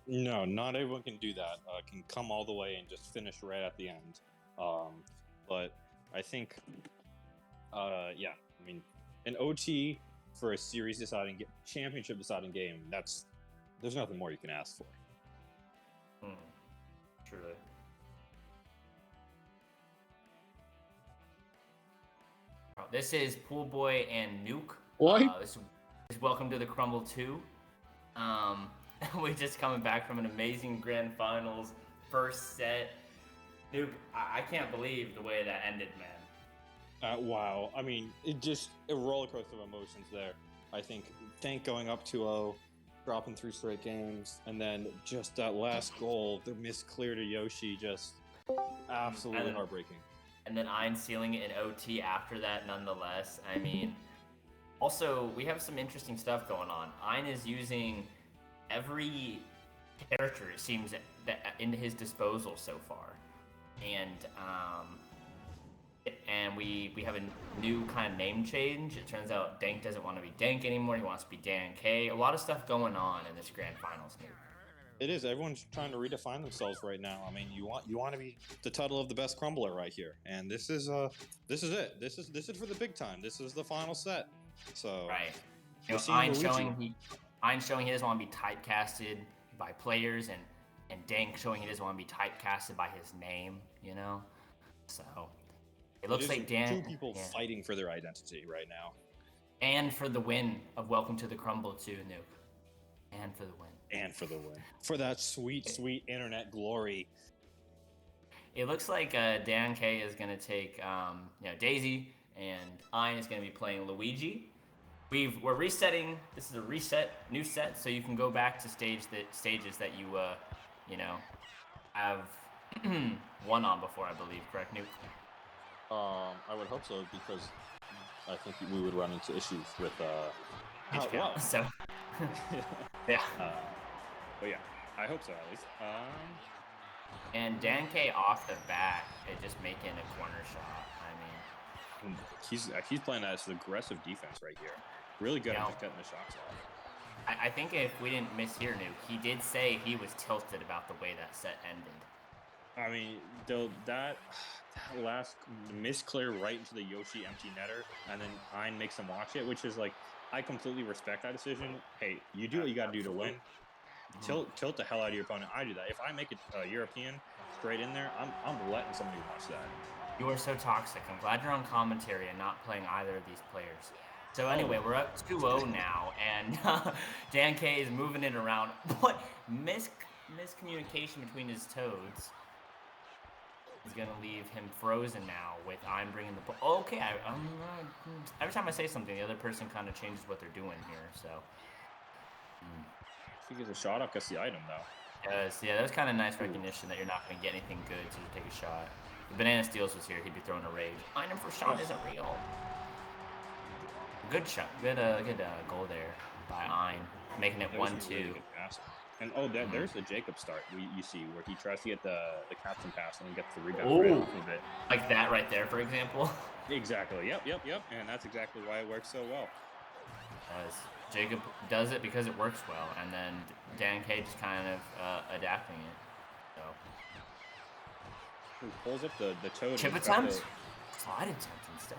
No, not everyone can do that. Can come all the way and just finish right at the end. But I think, I mean, an OT for a series deciding championship deciding game, there's nothing more you can ask for. Truly. This is Pool Boy and Nuke. What? This is Welcome to the Crumble 2. We're just coming back from an amazing Grand Finals first set. Nuke, I can't believe the way that ended, man. Wow. I mean, a roller coaster of emotions there. I think DanK going up 2-0, dropping 3 straight games, and then just that last goal, the misclear to Yoshi, just absolutely heartbreaking. And then Ein sealing it in OT after that, nonetheless. I mean, also, we have some interesting stuff going on. Ein is using every character, it seems, that into his disposal so far. And we have a new kind of name change. It turns out DanK doesn't want to be DanK anymore. He wants to be DanK. A lot of stuff going on in this Grand Finals. It is. Everyone's trying to redefine themselves right now. I mean, you want to be the title of the best crumbler right here, and this is it. This is for the big time. This is the final set. So right. Ein's showing he doesn't want to be typecasted by players, and DanK showing he doesn't want to be typecasted by his name. So. It looks like two people fighting for their identity right now. And for the win of Welcome to the Crumble 2, Nuke. And for the win. For that sweet, sweet internet glory. It looks like DanK is going to take Daisy, and Ein is going to be playing Luigi. We're resetting. This is a new set, so you can go back to stages that you have won on before, I believe. Correct, Nuke? I would hope so, because I think we would run into issues with So yeah. But yeah, I hope so at least. And DanK off the bat, just making a corner shot. I mean, he's playing that as an aggressive defense right here. Really good at just getting the shots off. I think if we didn't mishear Nuke, he did say he was tilted about the way that set ended. I mean, that last misclear right into the Yoshi empty netter, and then Ein makes him watch it, which is like, I completely respect that decision. Hey, you do what you got to do to win. Tilt the hell out of your opponent. I do that. If I make a European straight in there, I'm letting somebody watch that. You are so toxic. I'm glad you're on commentary and not playing either of these players. So anyway, we're up 2-0 now, and DanK is moving it around. What miscommunication between his toads is going to leave him frozen now with I'm bringing the ball. Okay, every time I say something, the other person kind of changes what they're doing here, so. If he gets a shot off, gets the item, though. Yeah, that was kind of nice recognition that you're not going to get anything good, so you take a shot. If Banana Steels was here, he'd be throwing a rage. Item for shot isn't real. Good shot. Good goal there by Ein. making it That was some 1-2. really good passing. And there's the Jacob start you see where he tries to get the captain pass and he gets the rebound right off of it. Like that right there, for example. Exactly. Yep. And that's exactly why it works so well. As Jacob does it because it works well, and then DanK just kind of adapting it. So He pulls up the toad. chip attempt, slide attempt instead.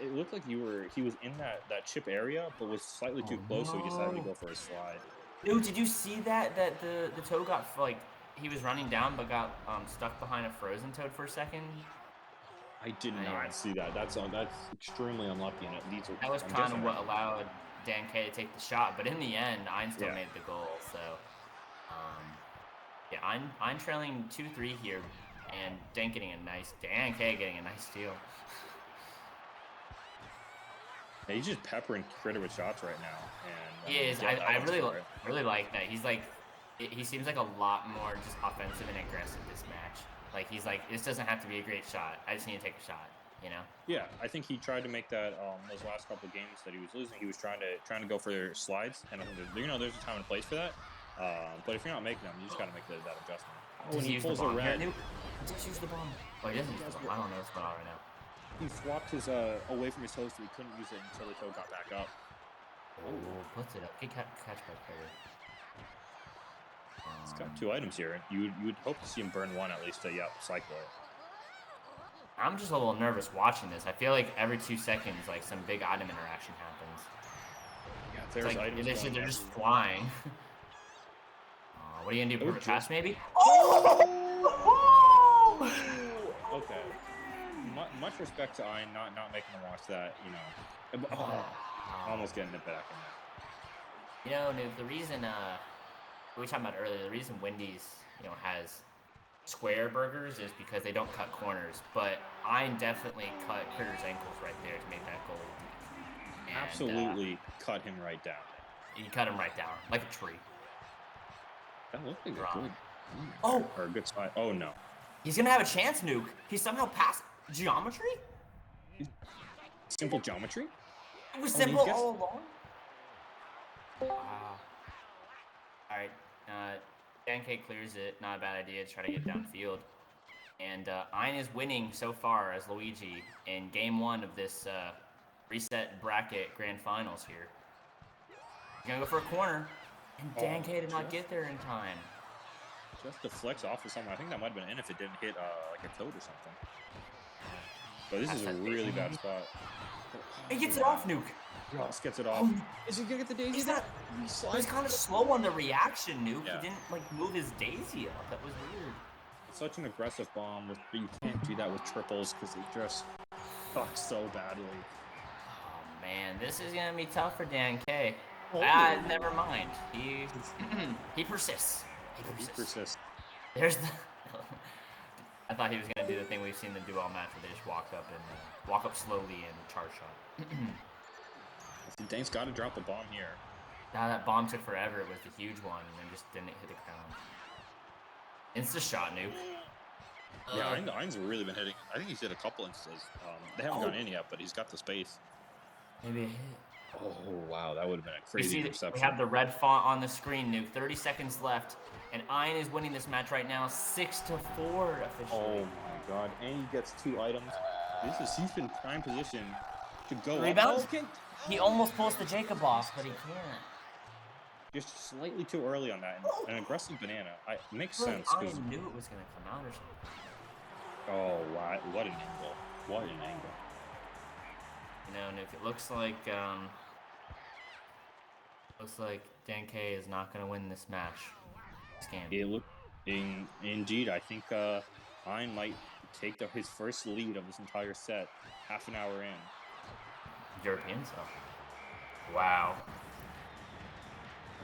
It looked like he was in that chip area, but was slightly too close, so he decided to go for a slide. Dude, did you see that the toad got like he was running down but got stuck behind a frozen toad for a second? I did not see that. That's extremely unlucky, and it leads. That was kind of what allowed DanK to take the shot, but in the end, Ein still made the goal. So, yeah, Ein trailing 2-3 here, and DanK getting a nice steal. Yeah, he's just peppering Critter with shots right now, and he is. I really like that. He seems like a lot more just offensive and aggressive this match. Like he's like, this doesn't have to be a great shot. I just need to take a shot, you know? Yeah, I think he tried to make that those last couple of games that he was losing. He was trying to go for slides, and I think there's a time and place for that. But if you're not making them, you just got to make that adjustment. Oh, and he pulls a red. Just use the bomb. Oh, he doesn't use the bomb. I don't know what's going on right now. He swapped his away from his toes, so he couldn't use it until the toe got back up. Oh, puts it up. Good catch by player. He's got 2 items here. You would hope to see him burn 1 at least to cycle it. I'm just a little nervous watching this. I feel like every 2 seconds, like some big item interaction happens. Yeah, there's like, items. They're just flying. What are you gonna do? Perfect pass, maybe? Okay. Much respect to Ein not making him watch that. You know, almost getting it back in there. You know, Nuke, the reason we were talking about earlier, the reason Wendy's, has square burgers is because they don't cut corners. But Ein definitely cut Critter's ankles right there to make that goal. And, absolutely cut him right down. He cut him right down, like a tree. That looked like a good. Or a good spot. Oh no. He's gonna have a chance, Nuke. He somehow passed geometry? Simple geometry? It was simple all along? Wow. Alright, DanK clears it. Not a bad idea to try to get downfield. And Ein is winning so far as Luigi in game 1 of this reset bracket grand finals here. He's gonna go for a corner. And DanK did not get there in time. Just deflects off of something. I think that might have been in if it didn't hit like a toad or something. But this is a really bad spot. He gets it off, Nuke. Ross gets it off. Is he gonna get the daisy? He's kind of slow on the reaction, Nuke. Yeah. He didn't move his daisy up. That was weird. It's such an aggressive bomb. You can't do that with triples because they just suck so badly. Oh man, this is gonna be tough for DanK. Never mind. He persists. He persists. There's the. I thought he was gonna do the thing we've seen them do all match, where they just walk up slowly and charge shot. DanK's got to drop the bomb here. Now that bomb took forever. It was the huge one, and then just didn't hit the ground. Insta shot, Nuke. Yeah, Ein's really been hitting. I think he's hit a couple instances. They haven't gone in yet, but he's got the space. Maybe a hit. Oh, wow, that would have been a crazy interception. We have the red font on the screen, Nuke. 30 seconds left, and Ein is winning this match right now, 6-4 officially. Oh my god, and he gets 2 items. He's been prime position to go rebound. Up. He almost pulls the Jacob off, but he can't. Just slightly too early on that. An aggressive banana. Makes sense. I knew it was going to come out or something. Oh, wow. What an angle. What an angle. You know, Nuke, it looks like DanK is not going to win this match. Indeed, I think Ein might take his first lead of this entire set, half an hour in. European stuff. Wow.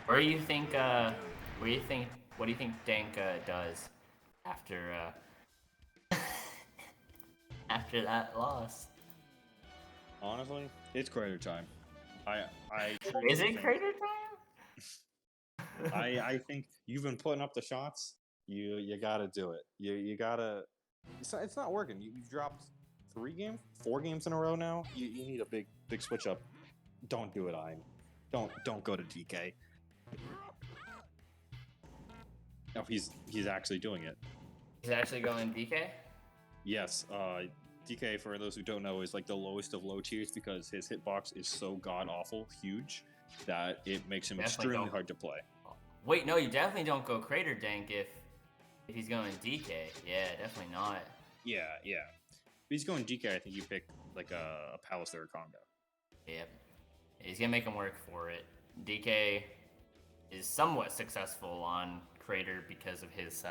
What do you think DanK does after after that loss? Honestly, it's crater time. Is it crater time? I think you've been putting up the shots. You gotta do it. You gotta. It's not working. You've dropped 4 games in a row now. You need a big switch up. Don't do it, Ein. Don't go to DK. Oh, he's actually doing it. He's actually going DK? Yes, DK, for those who don't know, is like the lowest of low tiers because his hitbox is so god awful huge that it makes him extremely hard to play. Wait, no, you definitely don't go Crater DanK if he's going DK. Yeah, definitely not. Yeah. If he's going DK, I think you pick like a Palace or a Congo. Yep. He's gonna make him work for it. DK is somewhat successful on Crater because of his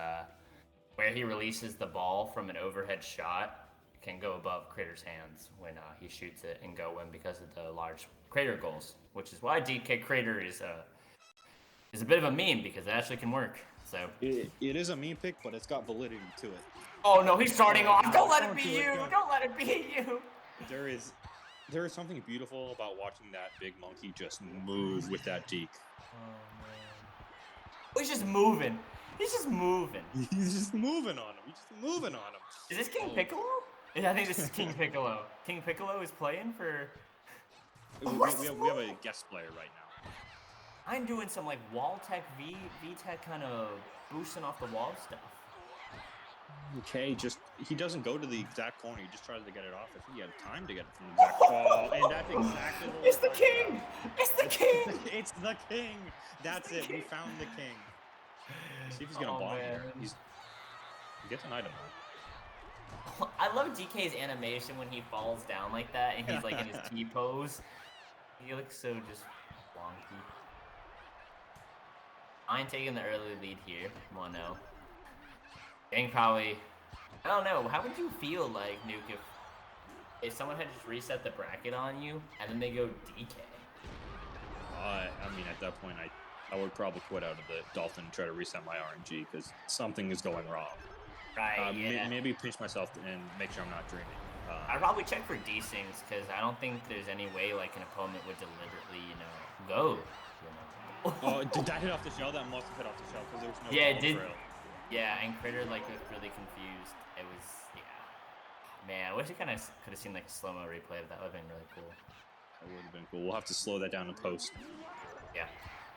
where he releases the ball from an overhead shot can go above Crater's hands when he shoots it and go in because of the large Crater goals, which is why DK Crater is a bit of a meme because it actually can work. So it is a meme pick, but it's got validity to it. Oh no, he's starting off. Don't let it be you. Don't let it be you. There is something beautiful about watching that big monkey just move with that deke. Oh man. He's just moving. He's just moving. He's just moving on him. Is this King Piccolo? Yeah, I think this is King Piccolo. King Piccolo is playing for. We have a guest player right now. I'm doing some like wall tech, V-tech kind of boosting off the wall stuff. Okay, he doesn't go to the exact corner. He just tries to get it off. I think he had time to get it from the exact corner. And that's exactly what It's the king! It's the king! It's the king! That's it. We found the king. See if he's gonna bomb here. He gets an item. I love DK's animation when he falls down like that and he's like in his T pose. He looks so just wonky. I'm taking the early lead here, 1-0. DanK probably, I don't know, how would you feel like, Nuke, if someone had just reset the bracket on you and then they go DK? I mean, at that point, I would probably quit out of the Dolphin and try to reset my RNG because something is going wrong. Right, yeah. Maybe pinch myself and make sure I'm not dreaming. I'd probably check for desyncs because I don't think there's any way like an opponent would deliberately, go. Oh, did that hit off the shell? That must have hit off the shell because there was no it did. trail. Yeah, and Critter like was really confused. It was Man, I wish it kind of could have seen like a slow-mo replay of that. Would have been really cool. That would have been cool. We'll have to slow that down in post. Yeah.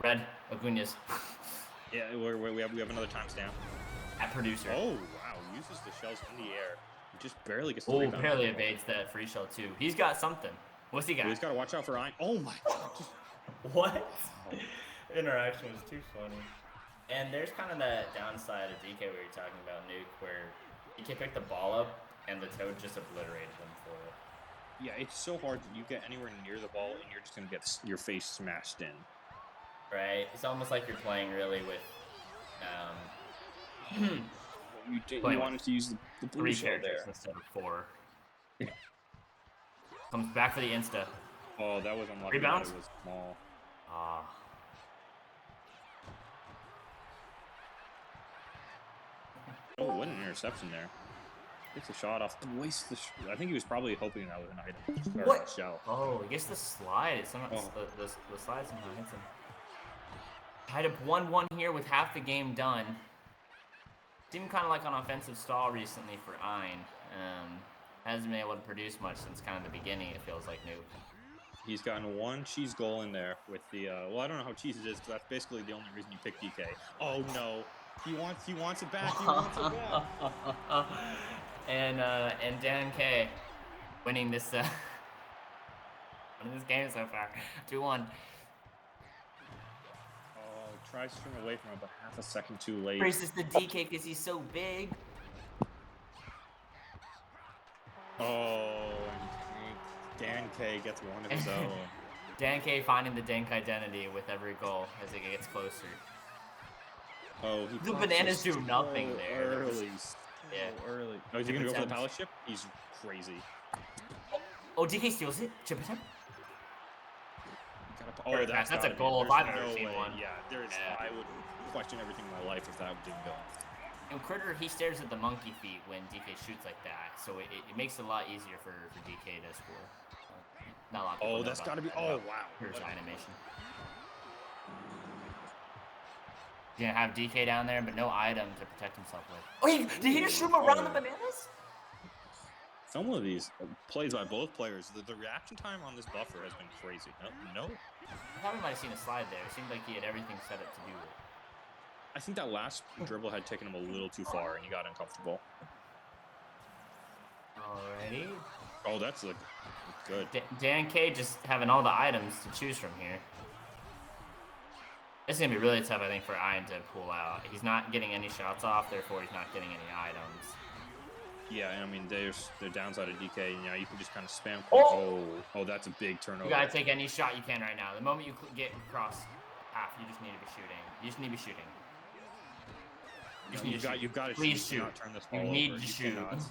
Red Acuñas. Yeah, we have another timestamp. At producer. Oh wow! Uses the shells in the air. He just barely gets the rebound. Barely evades that free shell too. He's got something. What's he got? He's got to watch out for Ein. Oh my god! What? Interaction was too funny. And there's kind of that downside of DK we were talking about, Nuke, where DK picked the ball up and the Toad just obliterated him for it. Yeah, it's so hard that you get anywhere near the ball and you're just going to get your face smashed in. Right? It's almost like you're playing really with... you wanted to use the blue 3 characters there instead of 4. Comes back for the insta. Oh, that was unlucky. Rebounds? It was small. Ah. Oh, what an interception there. Gets a shot off. Waste the I think he was probably hoping that was an item. Or what? A shell. Oh, he gets the slide. It's not, the slide somehow hits him. Tied up 1-1 here with half the game done. Seemed kind of like on offensive stall recently for Ein. Hasn't been able to produce much since kind of the beginning, it feels like, Nuke. He's gotten one cheese goal in there with the, well, I don't know how cheese it is, because that's basically the only reason you pick DK. Oh, no. He wants it back. He wants it back. And DanK winning this game so far. 2-1. Oh, tries to swing away from him, but half a second too late. Raises the DK because he's so big. Oh, and DanK gets one of his own. DanK finding the DanK identity with every goal as it gets closer. Oh, the bananas do nothing there. Early. Yeah. Early. Oh, is he going to go for the palace ship? He's crazy. Oh, DK steals it. Chip attempt. Oh, that's a goal if I've ever seen one. Yeah, there's. Yeah. I would question everything in my life if that didn't go. And Critter, he stares at the monkey feet when DK shoots like that, so it makes it a lot easier for DK to score. Not a lot of people know that's got to be. Oh, wow. Here's animation. He's gonna have DK down there, but no item to protect himself with. Oh, did he just shoot him around the bananas? Some of these plays by both players, the reaction time on this buffer has been crazy. No. I thought we might have seen a slide there. It seemed like he had everything set up to do it. I think that last dribble had taken him a little too far, and he got uncomfortable. Alrighty. Oh, that's good. DanK just having all the items to choose from here. It's going to be really tough, I think, for Ein to pull out. He's not getting any shots off, therefore he's not getting any items. Yeah, I mean, there's the downside of DK. You know, you can just kind of spam. Oh, that's a big turnover. You got to take any shot you can right now. The moment you get across half, you just need to be shooting. You just need to be shooting. You've got to Please shoot. Not turn this ball you need over. to You shoot. cannot.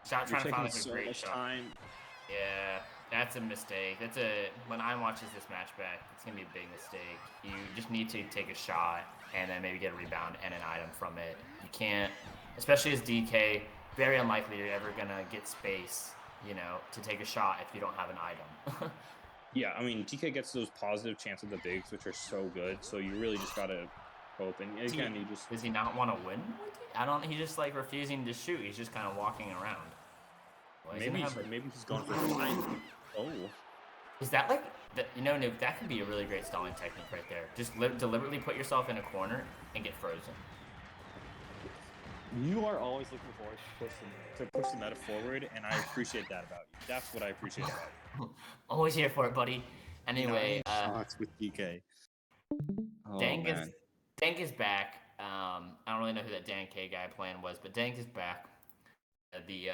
Shot trying to find like a so great much shot. Time. Yeah, that's a mistake. When Ein watches this match back, it's gonna be a big mistake. You just need to take a shot and then maybe get a rebound and an item from it. You can't, especially as DK, very unlikely you're ever gonna get space, you know, to take a shot if you don't have an item. Yeah, I mean, DK gets those positive chances at the bigs, which are so good. So you really just gotta hope. And again, you just does he not want to win? He's just like refusing to shoot. He's just kind of walking around. Well, maybe he's going for the Oh. Is that like, Nuke, that could be a really great stalling technique right there. Just deliberately put yourself in a corner and get frozen. You are always looking forward to push the meta forward, and I appreciate that about you. That's what I appreciate about you. Always here for it, buddy. Anyway, shots with DK. Oh, DanK is back. I don't really know who that DanK guy playing was, but DanK is back. The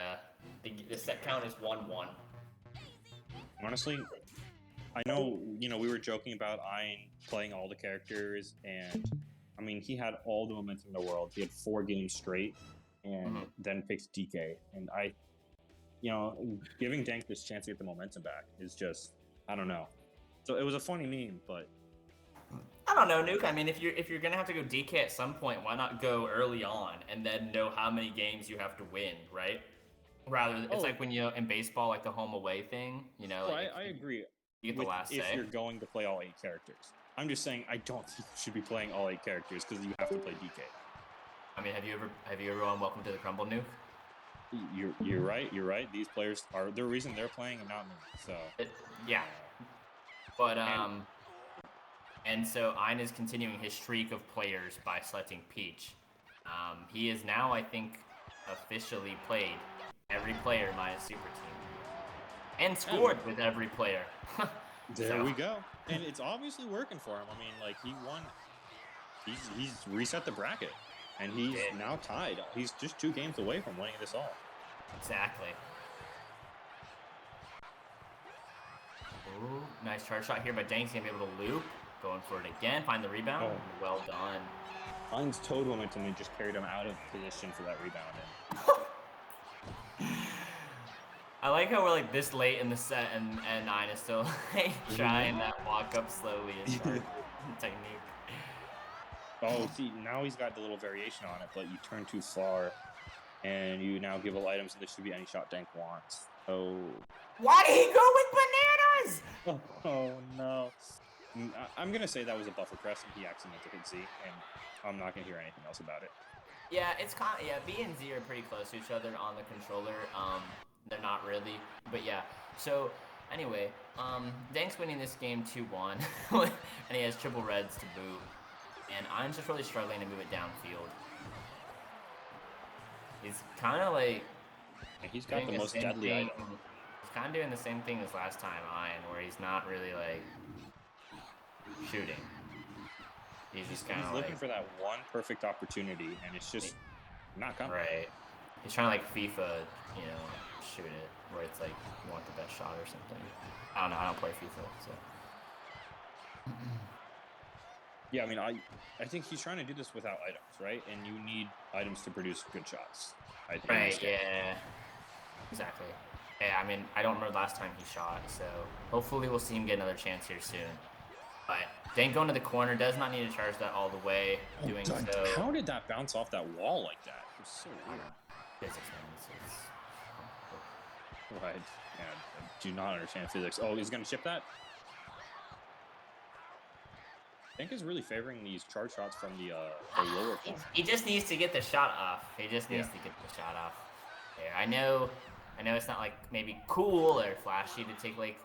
set count is 1-1. Honestly, I know, we were joking about Ein playing all the characters, and I mean, he had all the momentum in the world. He had 4 games straight, and then picked DK. And giving DanK this chance to get the momentum back is just, I don't know. So it was a funny meme, but I don't know, Nuke. I mean, if you're gonna have to go DK at some point, why not go early on and then know how many games you have to win, right? It's like when in baseball, like the home away thing, Like I agree. You get the last say. If you're going to play all 8 characters, I'm just saying I don't think you should be playing all 8 characters because you have to play DK. I mean, have you ever won Welcome to the Crumble, Nuke? You're right. You're right. These players are the reason they're playing and not me. So yeah, but and so Ein is continuing his streak of players by selecting Peach. He is now, I think, officially played every player minus Super Team, and scored with every player. There we go. And it's obviously working for him. I mean, like, he won. He's reset the bracket, and he's now tied. He's just 2 games away from winning this all. Exactly. Ooh, nice charge shot here, but DanK's gonna be able to loop. Going for it again, find the rebound. Oh. Well done. Ein's total momentum and just carried him out of position for that rebound. I like how we're like this late in the set and Ein is still like trying that walk up slowly and technique. Oh, see, now he's got the little variation on it, but you turn too far and you now give all items and there should be any shot DanK wants. Oh. Why did he go with bananas? Oh no. I'm going to say that was a buffer press and he accidentally hit Z, and I'm not going to hear anything else about it. Yeah, B and Z are pretty close to each other on the controller. They're not really, but yeah. So, anyway, DanK's winning this game 2-1, and he has triple reds to boot. And I'm just really struggling to move it downfield. He's kind of like... And he's got the most deadly item. He's kind of doing the same thing as last time, Ein, where he's not really, like, shooting. He's just kind of looking for that one perfect opportunity, and it's just not coming. Right. He's trying to, like, FIFA, shoot it, where it's like you want the best shot or something. I don't know. I don't play FIFA, so. Yeah, I mean, I think he's trying to do this without items, right? And you need items to produce good shots. I think. Right. Yeah. Exactly. Yeah. I mean, I don't remember the last time he shot, so hopefully we'll see him get another chance here soon. But DanK going to the corner does not need to charge that all the way. Doing so. How did that bounce off that wall like that? It was so weird. Physics, man. Right. Yeah, I do not understand physics. Oh, he's going to chip that? DanK is really favoring these charge shots from the lower corner. He just needs to get the shot off. He just needs to get the shot off. There. I know it's not like maybe cool or flashy to take like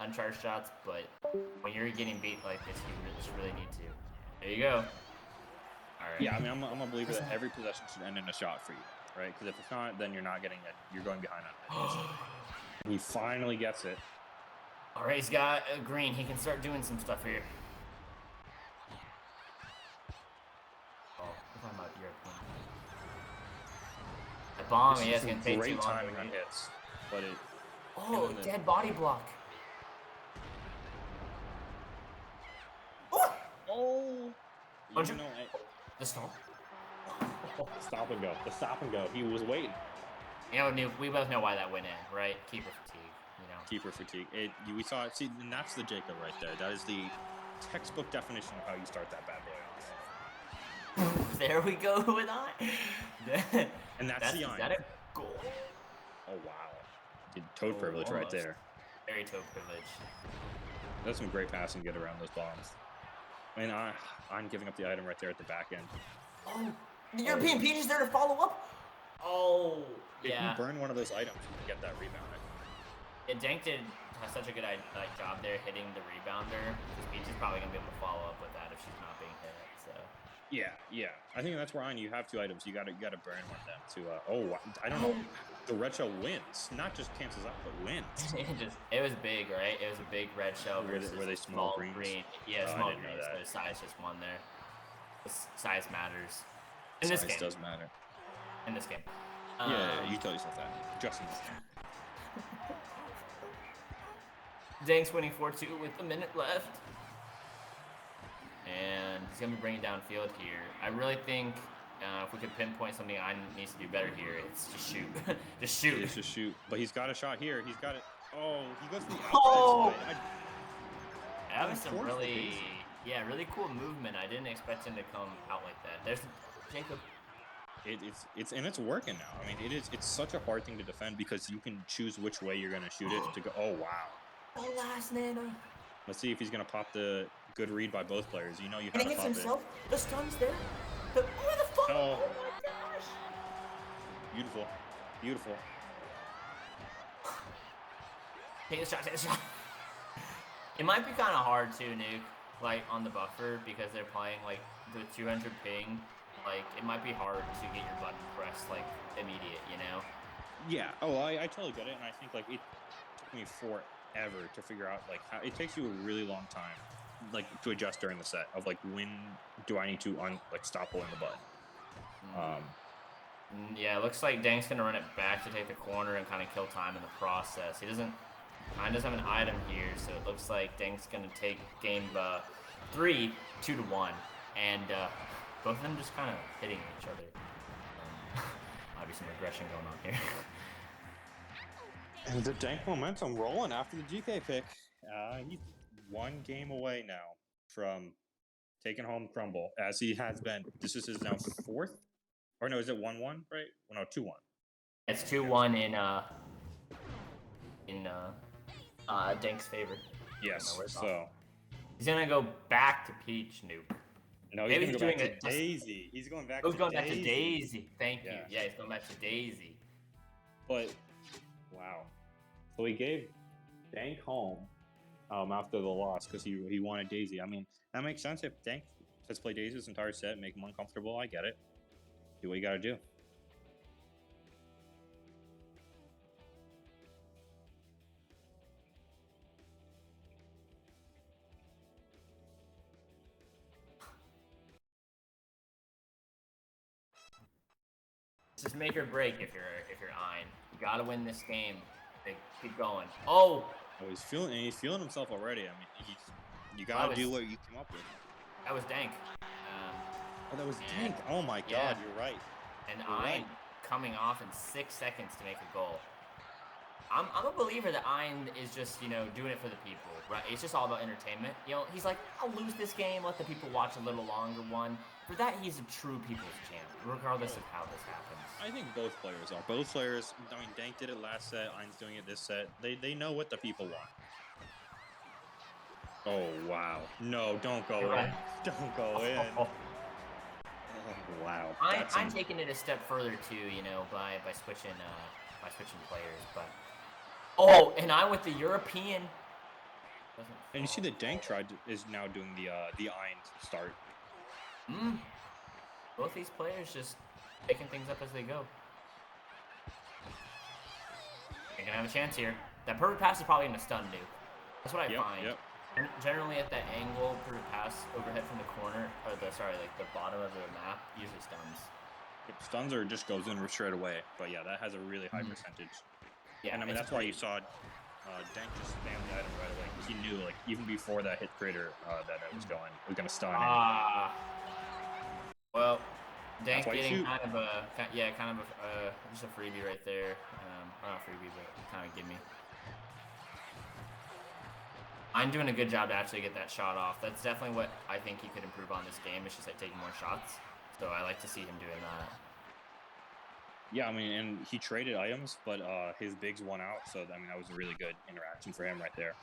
uncharged shots, but when you're getting beat like this, you just really need to. There you go. All right. Yeah, I mean, I'm a believer that every possession should end in a shot for you, right? Because if it's not, then you're not getting it. You're going behind on it. He finally gets it. All right, he's got a green. He can start doing some stuff here. Oh, we're talking about European. The bomb, he has going to take great too long. timing on hits, but it. Oh, dead body block. Oh. You know, the stop. Stop and go. The stop and go. He was waiting. You know, we both know why that went in, right? Keeper fatigue. You know. Keeper fatigue. We saw it. See, and that's the Jacob right there. That is the textbook definition of how you start that bad boy off. There we go with that. And that's the Is that a goal? Oh wow. Toad privilege right there. Very toad privilege. That's some great passing get around those bombs. I mean, I'm giving up the item right there at the back end. Oh, the European Peach is there to follow up. Oh, if yeah. you burn one of those items, you can get that rebound. DanK has such a good job there hitting the rebounder. Because Peach is probably going to be able to follow up with that if she's not being hit. So. Yeah. I think that's where you have two items. You gotta burn one of them to. I don't know. The red shell wins, not just cancels out, but wins. it was big, right? It was a big red shell versus were they small green? Yeah, small green. So the size just won there. The size matters. Size does matter. In this game. Yeah, you tell yourself that. Just in this game. DanK's winning 4-2 with a minute left. And he's going to be bringing downfield here. I really think if we could pinpoint something I needs to do better here, it's just shoot. Just shoot. It's just shoot. But he's got a shot here. He's got it. Oh, he goes to the outside side. That was some really cool movement. I didn't expect him to come out like that. There's Jacob. It's working now. I mean, it's such a hard thing to defend because you can choose which way you're going to shoot it to go. Oh, wow. The last nano. Let's see if he's going to pop the good read by both players. You know you have to pop himself. The stun's there. The fuck? Oh. Oh my gosh. Beautiful. Take the shot. It might be kind of hard too, Nuke, like on the buffer because they're playing like the 200 ping. Like it might be hard to get your button pressed like immediate, you know? Yeah. Oh, I totally get it, and I think like it took me forever to figure out like how it takes you a really long time, like to adjust during the set of like when do I need to stop holding the button. Yeah, it looks like DanK's gonna run it back to take the corner and kind of kill time in the process. He doesn't have an item here, so it looks like DanK's gonna take game 3, 2-1, and both of them just kind of hitting each other. Obviously, some aggression going on here. And the DanK momentum rolling after the GK pick. He's one game away now from taking home Crumble, as he has been. This is his now 4th? Or no, is it 1-1, right? Well, no, 2-1. It's 2-1 in DanK's favor. Yes, so... He's going to go back to Peach, Nuke. No, he's going to go back to Daisy. He's going back to Daisy. He's going back to Daisy. Thank you. Yeah, he's going back to Daisy. But, wow. So he gave DanK home after the loss because he wanted Daisy. I mean, that makes sense. If DanK has played Daisy this entire set, make him uncomfortable, I get it. Do what you got to do. This is make or break if you're Ein. You gotta win this game. Keep going. Oh, he's feeling himself already. I mean, you gotta do what you came up with. That was DanK. That was DanK. Oh my God, you're right. And Ein coming off in 6 seconds to make a goal. I'm a believer that Ein is just, doing it for the people, right? It's just all about entertainment. He's like, I'll lose this game, let the people watch a little longer one. For that, he's a true people's champ, regardless of how this happens. I think both players are. Both players, I mean, DanK did it last set, Ein's doing it this set. They know what the people want. Oh, wow. No, don't go in. Don't go in. Oh, wow. I'm taking it a step further too, by switching players, but and I with the European. And you see that DanK is now doing the Ein start. Both these players just picking things up as they go. They're gonna have a chance here. That perfect pass is probably gonna stun Nuke. That's what I find. Yep. Generally at that angle, perfect pass overhead from the corner, or the bottom of the map usually stuns. It stuns or just goes in straight away. But yeah, that has a really high percentage. Yeah, and I mean that's why you saw DanK just spam the item right away because he knew like even before that hit creator that it was gonna stun. Well, DanK getting kind of a just a freebie right there. Or not freebie, but kind of gimme. I'm doing a good job to actually get that shot off. That's definitely what I think he could improve on this game. It's just like taking more shots. So I like to see him doing that. Yeah, I mean, and he traded items, but his bigs won out. So I mean, that was a really good interaction for him right there.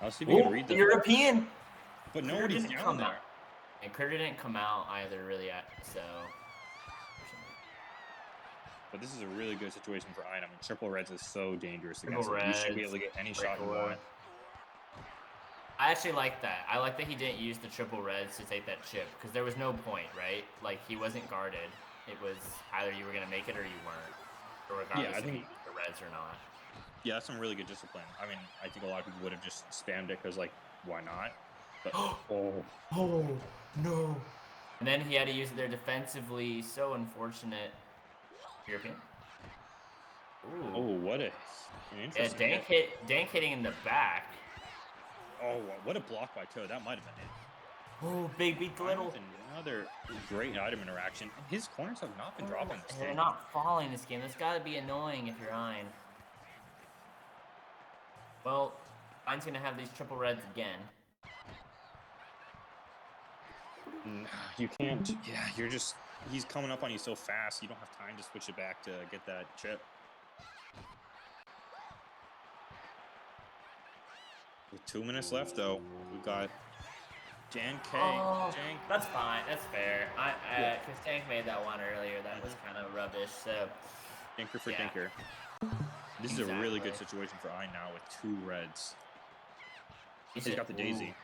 I'll see if we can read the European. But nobody's down there. And Critter didn't come out either, really. So. But this is a really good situation for Ein. I mean, triple reds is so dangerous against him. You should be able to get any shot you want. I actually like that. I like that he didn't use the triple reds to take that chip, because there was no point, right? Like, he wasn't guarded. It was either you were going to make it or you weren't. Or regardless if you used the reds or not. Yeah, that's some really good discipline. I mean, I think a lot of people would have just spammed it because, like, why not? But, oh, no. And then he had to use it there defensively. So unfortunate. European. Ooh. Oh, what a interesting DanK hitting in the back. Oh, what a block by Toad. That might have been it. Oh, big beat little. Another great item interaction. His corners have not been dropping this game. They're not falling this game. That's got to be annoying if you're Ein. Well, Ein's going to have these triple reds again. You can't. Yeah, you're just... He's coming up on you so fast, you don't have time to switch it back to get that chip. With 2 minutes left, though, we've got DanK. Oh, that's fine. That's fair. Because DanK made that one earlier. That was kind of rubbish. So, Dinker for Dinker. This is a really good situation for Ein now with 2 reds. He's got the daisy.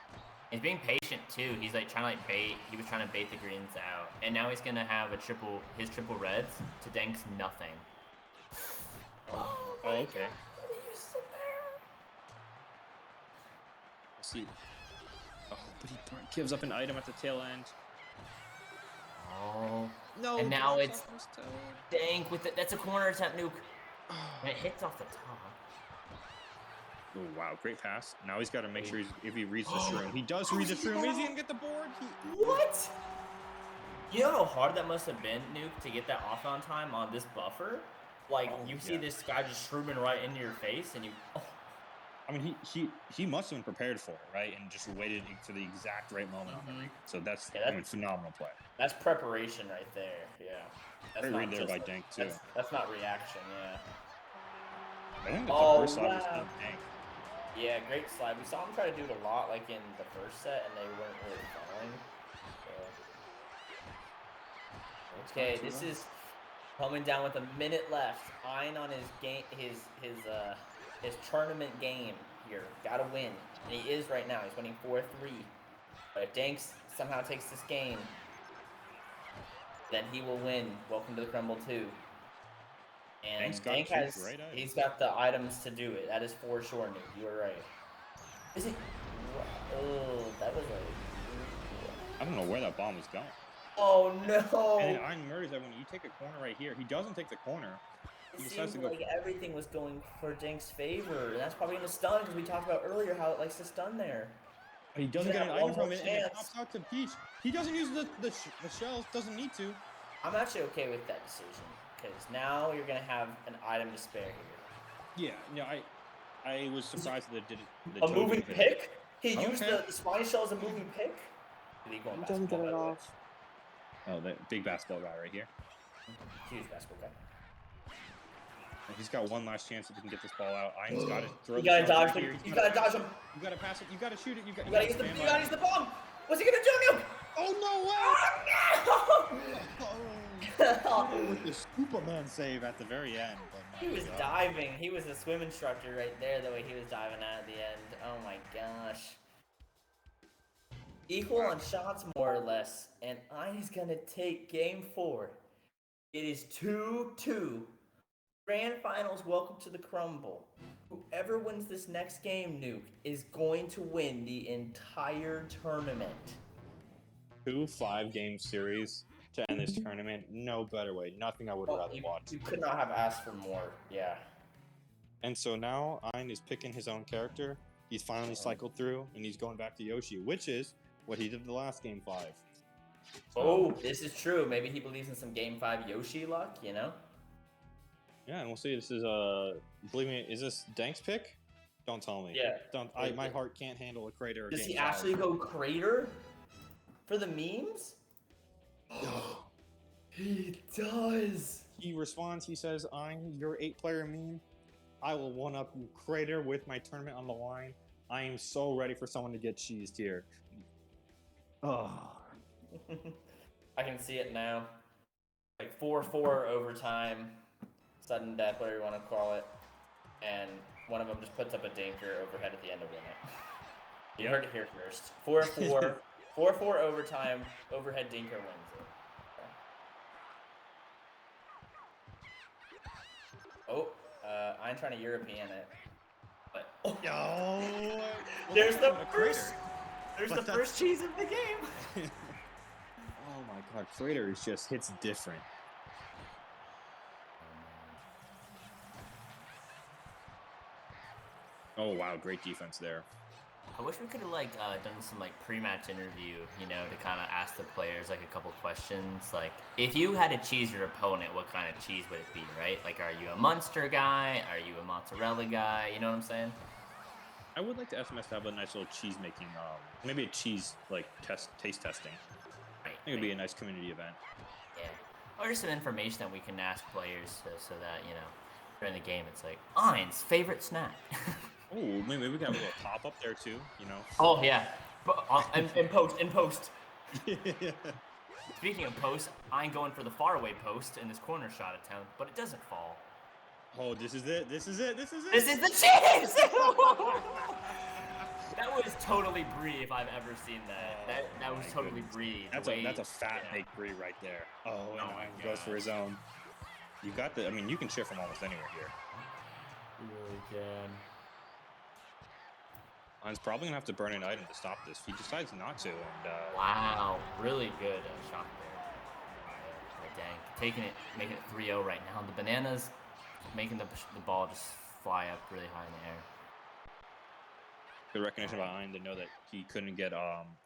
He's being patient too. He's like trying to bait. He was trying to bait the greens out, and now he's gonna have his triple reds to DanK's nothing. Oh, okay. Let's see. Oh, but he gives up an item at the tail end. Oh. No. And now it's DanK with it. That's a corner attempt nuke. And it hits off the top. Oh, wow, great pass. Now he's got to make sure if he reads the shroom. He does read the shroom. Is he going to get the board? What? You know how hard that must have been, Nuke, to get that off on time on this buffer? Like, you see this guy just shrooming right into your face, and you... Oh. I mean, he must have been prepared for it, right? And just waited for the exact right moment on the read. So that's phenomenal play. That's preparation right there, yeah. That's great read there by DanK, too. That's not reaction, yeah. I think the first slide was DanK. Yeah, great slide. We saw him try to do it a lot, like in the first set, and they weren't really falling. So. Okay, this is coming down with a minute left. Ein on his game, his tournament game here. Gotta win, and he is right now. He's winning 4-3. But if DanK somehow takes this game, then he will win. Welcome to the Crumble 2. And DanK he's got the items to do it. That is for sure, Nuke. You are right. Is it? Oh, that was like... I don't know where that bomb was going. Oh, no. And then Ein murders that when you take a corner right here. He doesn't take the corner. It seems like everything was going for DanK's favor. And that's probably going to stun, because we talked about earlier how it likes to stun there. But he doesn't get an item from it, and it pops out to Peach. He doesn't use the shells. Doesn't need to. I'm actually okay with that decision. Because now you're going to have an item to spare here. Yeah, I was surprised that it did it. A moving pick? He used the spine shell as a moving pick? He doesn't get it off. Oh, the big basketball guy right here. Huge basketball guy. He's got one last chance if he can get this ball out. Ein's got to throw You gotta dodge him. You gotta dodge him. You gotta pass it. You gotta shoot it. You gotta use the bomb. What's he gonna do, Nuke? Oh, no way! Oh, no! With the Superman save at the very end. He was diving. He was a swim instructor right there, the way he was diving at the end. Oh my gosh. Equal on shots, more or less, and Ein's gonna take game 4. It is 2-2. Grand finals, welcome to the Crumble. Whoever wins this next game, Nuke, is going to win the entire tournament. 2 5-game series to end this tournament. No better way. Nothing I would rather watch. You could not have asked for more, yeah. And so now Ein is picking his own character. He's finally cycled through, and he's going back to Yoshi, which is what he did the last game 5. Oh, this is true. Maybe he believes in some game 5 Yoshi luck, you know? Yeah, and we'll see. This is believe me, is this DanK's pick? Don't tell me. Yeah. My heart can't handle a crater. Does he actually go crater for the memes? He does. He responds. He says, "I'm your 8-player meme. I will one-up you crater with my tournament on the line. I am so ready for someone to get cheesed here." Oh. I can see it now. Like 4-4 overtime, sudden death, whatever you want to call it, and one of them just puts up a dinker overhead at the end to win it. You heard it here first. 4-4, 4-4 overtime, overhead dinker wins it. Okay. Oh, I'm trying to European it, but there's the first. There's the first cheese of the game. Oh my god, Crater just hits different. Oh wow, great defense there. I wish we could have done some pre-match interview, you know, to kind of ask the players a couple questions. Like, if you had to cheese your opponent, what kind of cheese would it be, right? Like, are you a Munster guy? Are you a mozzarella guy? You know what I'm saying? I would like to SMS to have a nice little cheese making, maybe a cheese taste testing. Right. I think it'd be a nice community event. Yeah. Or just some information that we can ask players so that, you know, during the game it's like, Ein's favorite snack. Oh, maybe we can have a little pop up there too, you know? Oh, yeah. In post. Speaking of post, I'm going for the faraway post in this corner shot attempt, but it doesn't fall. Oh, this is it. This is the cheese! That was totally Brie if I've ever seen that. That was totally Brie. That's a fat baked Brie right there. Oh, and Ein goes for his own. You got the. I mean, you can shift from almost anywhere here. You really can. Ein's probably gonna have to burn an item to stop this. He decides not to, and wow, really good shot there by DanK. Taking it, making it 3-0 right now. The bananas making the ball just fly up really high in the air. Good recognition by Ein to know that he couldn't get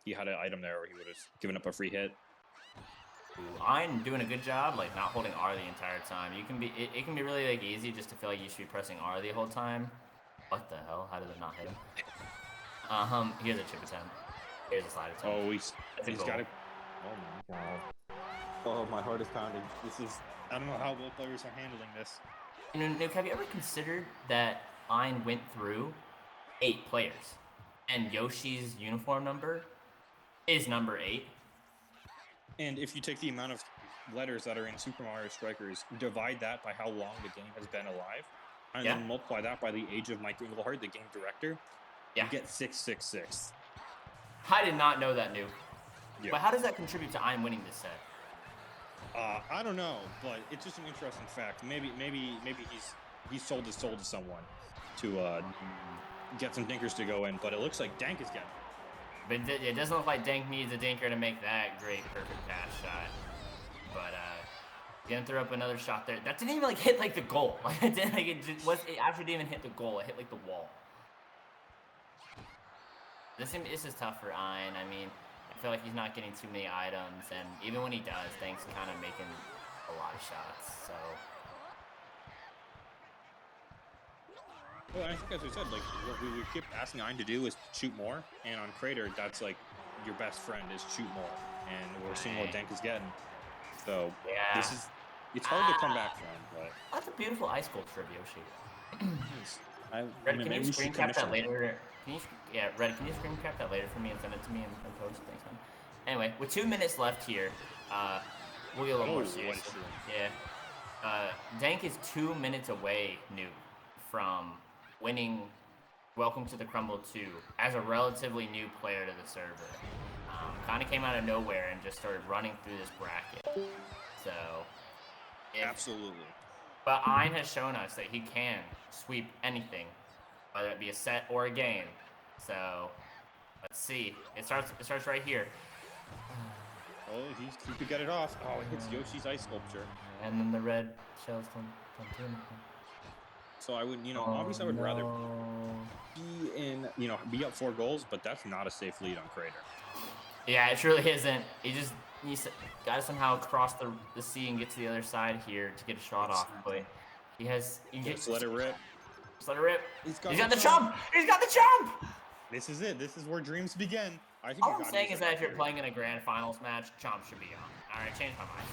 he had an item there, or he would have given up a free hit. Ooh, Ein doing a good job, not holding R the entire time. You can be it can be really easy just to feel like you should be pressing R the whole time. What the hell? How did it not hit him? Here's a chip attempt. Here's a slide attempt. Oh, he's got it. Oh my god. Oh, my heart is pounding. This is. I don't know how both players are handling this. Nuke, have you ever considered that Ein went through 8 players, and Yoshi's uniform number is number 8? And if you take the amount of letters that are in Super Mario Strikers, divide that by how long the game has been alive, and then multiply that by the age of Mike Englehart, the game director, you get 666. I did not know that, Nuke. Yeah. But how does that contribute to Ein winning this set? I don't know, but it's just an interesting fact. Maybe he's sold his soul to someone to get some dinkers to go in, but it looks like DanK is getting it. But it doesn't look like DanK needs a dinker to make that great perfect pass shot. But gonna throw up another shot there. That didn't even hit the goal. It actually didn't even hit the goal. It hit the wall. This is tough for Ein. I mean, I feel like he's not getting too many items, and even when he does, DanK's kind of making a lot of shots. So. Well, I think as we said, what we keep asking Ein to do is shoot more, and on Crater, that's your best friend is shoot more, and we're seeing what DanK is getting. So it's hard to come back from, but that's a beautiful ice sculpture of Yoshi. Red, can you screen cap that later? Red, can you screen cap that later for me and send it to me in post? Thanks, man. Anyway, with 2 minutes left here, we'll get a little more serious. Yeah. DanK is 2 minutes away, Nuke, from winning Welcome to the Crumble 2 as a relatively new player to the server. kind of came out of nowhere and just started running through this bracket. So, Absolutely. But Ein has shown us that he can sweep anything, whether it be a set or a game. So, let's see. It starts right here. Oh, he could get it off. Oh, it hits Yoshi's ice sculpture. And then the red shells from Tuna. So I would, obviously I would rather be up 4 goals, but that's not a safe lead on Crater. Yeah, it truly isn't. He just got to somehow cross the sea and get to the other side here to get a shot off. But Just let it rip. Just let it rip. He's got the jump. He's got the jump. This is it. This is where dreams begin. All I'm saying is that if you're playing in a grand finals match, Chomp should be on. All right, change my mind.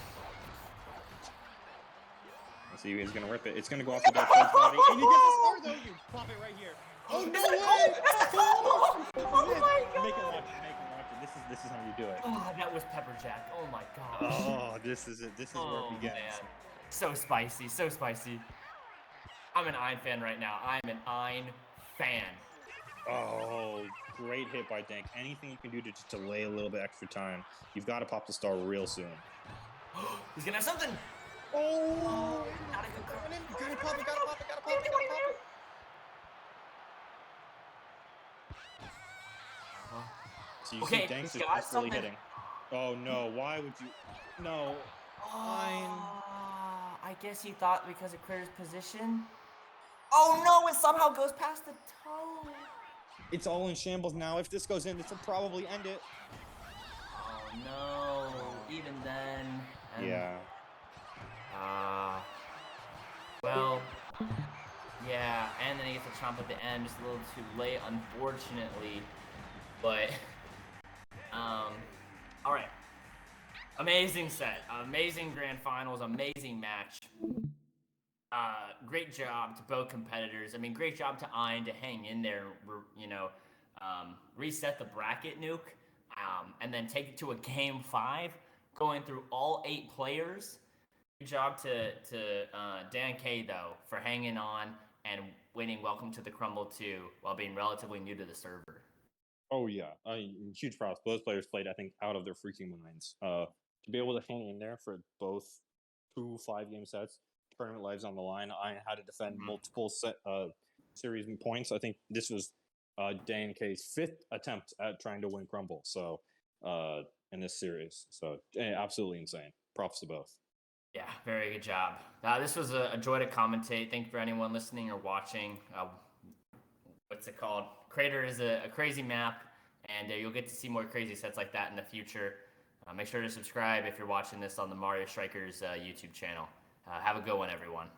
Let's see, he's gonna rip it. It's gonna go off the back body, and he gets a star though. You pop it right here. Oh no way! Oh my god! Make it watch it. This is how you do it. Oh, that was pepper jack. Oh my gosh. Oh, this is it. This is where it begins. Man. So spicy, so spicy. I'm an Ein fan right now. I'm an Ein fan. Oh, great hit by DanK. Anything you can do to just delay a little bit extra time. You've got to pop the star real soon. He's gonna have something. Oh, Not a good call. gotta pop it. So you see DanK's is really hitting. Oh no, why would you? No. I guess he thought because of Critter's position. Oh no, it somehow goes past the toe. It's all in shambles now. If this goes in, this will probably end it. Oh no, even then. Yeah. Well, yeah, and then he gets a chomp at the end, just a little too late, unfortunately. But, all right. Amazing set, amazing grand finals, amazing match. Great job to both competitors. I mean, great job to Ein to hang in there, reset the bracket nuke, and then take it to a game 5, going through all 8 players. Good job to DanK, though, for hanging on and winning Welcome to the Crumble 2 while being relatively new to the server. Oh, yeah. Huge props. Both players played, I think, out of their freaking minds. To be able to hang in there for both 2 5-game sets, tournament lives on the line. I had to defend multiple series points. I think this was DanK's 5th attempt at trying to win Crumble. So in this series. So absolutely insane. Props to both. Yeah, very good job. This was a joy to commentate. Thank you for anyone listening or watching. What's it called? Crater is a crazy map, and you'll get to see more crazy sets like that in the future. Make sure to subscribe if you're watching this on the Mario Strikers YouTube channel. Have a good one, everyone.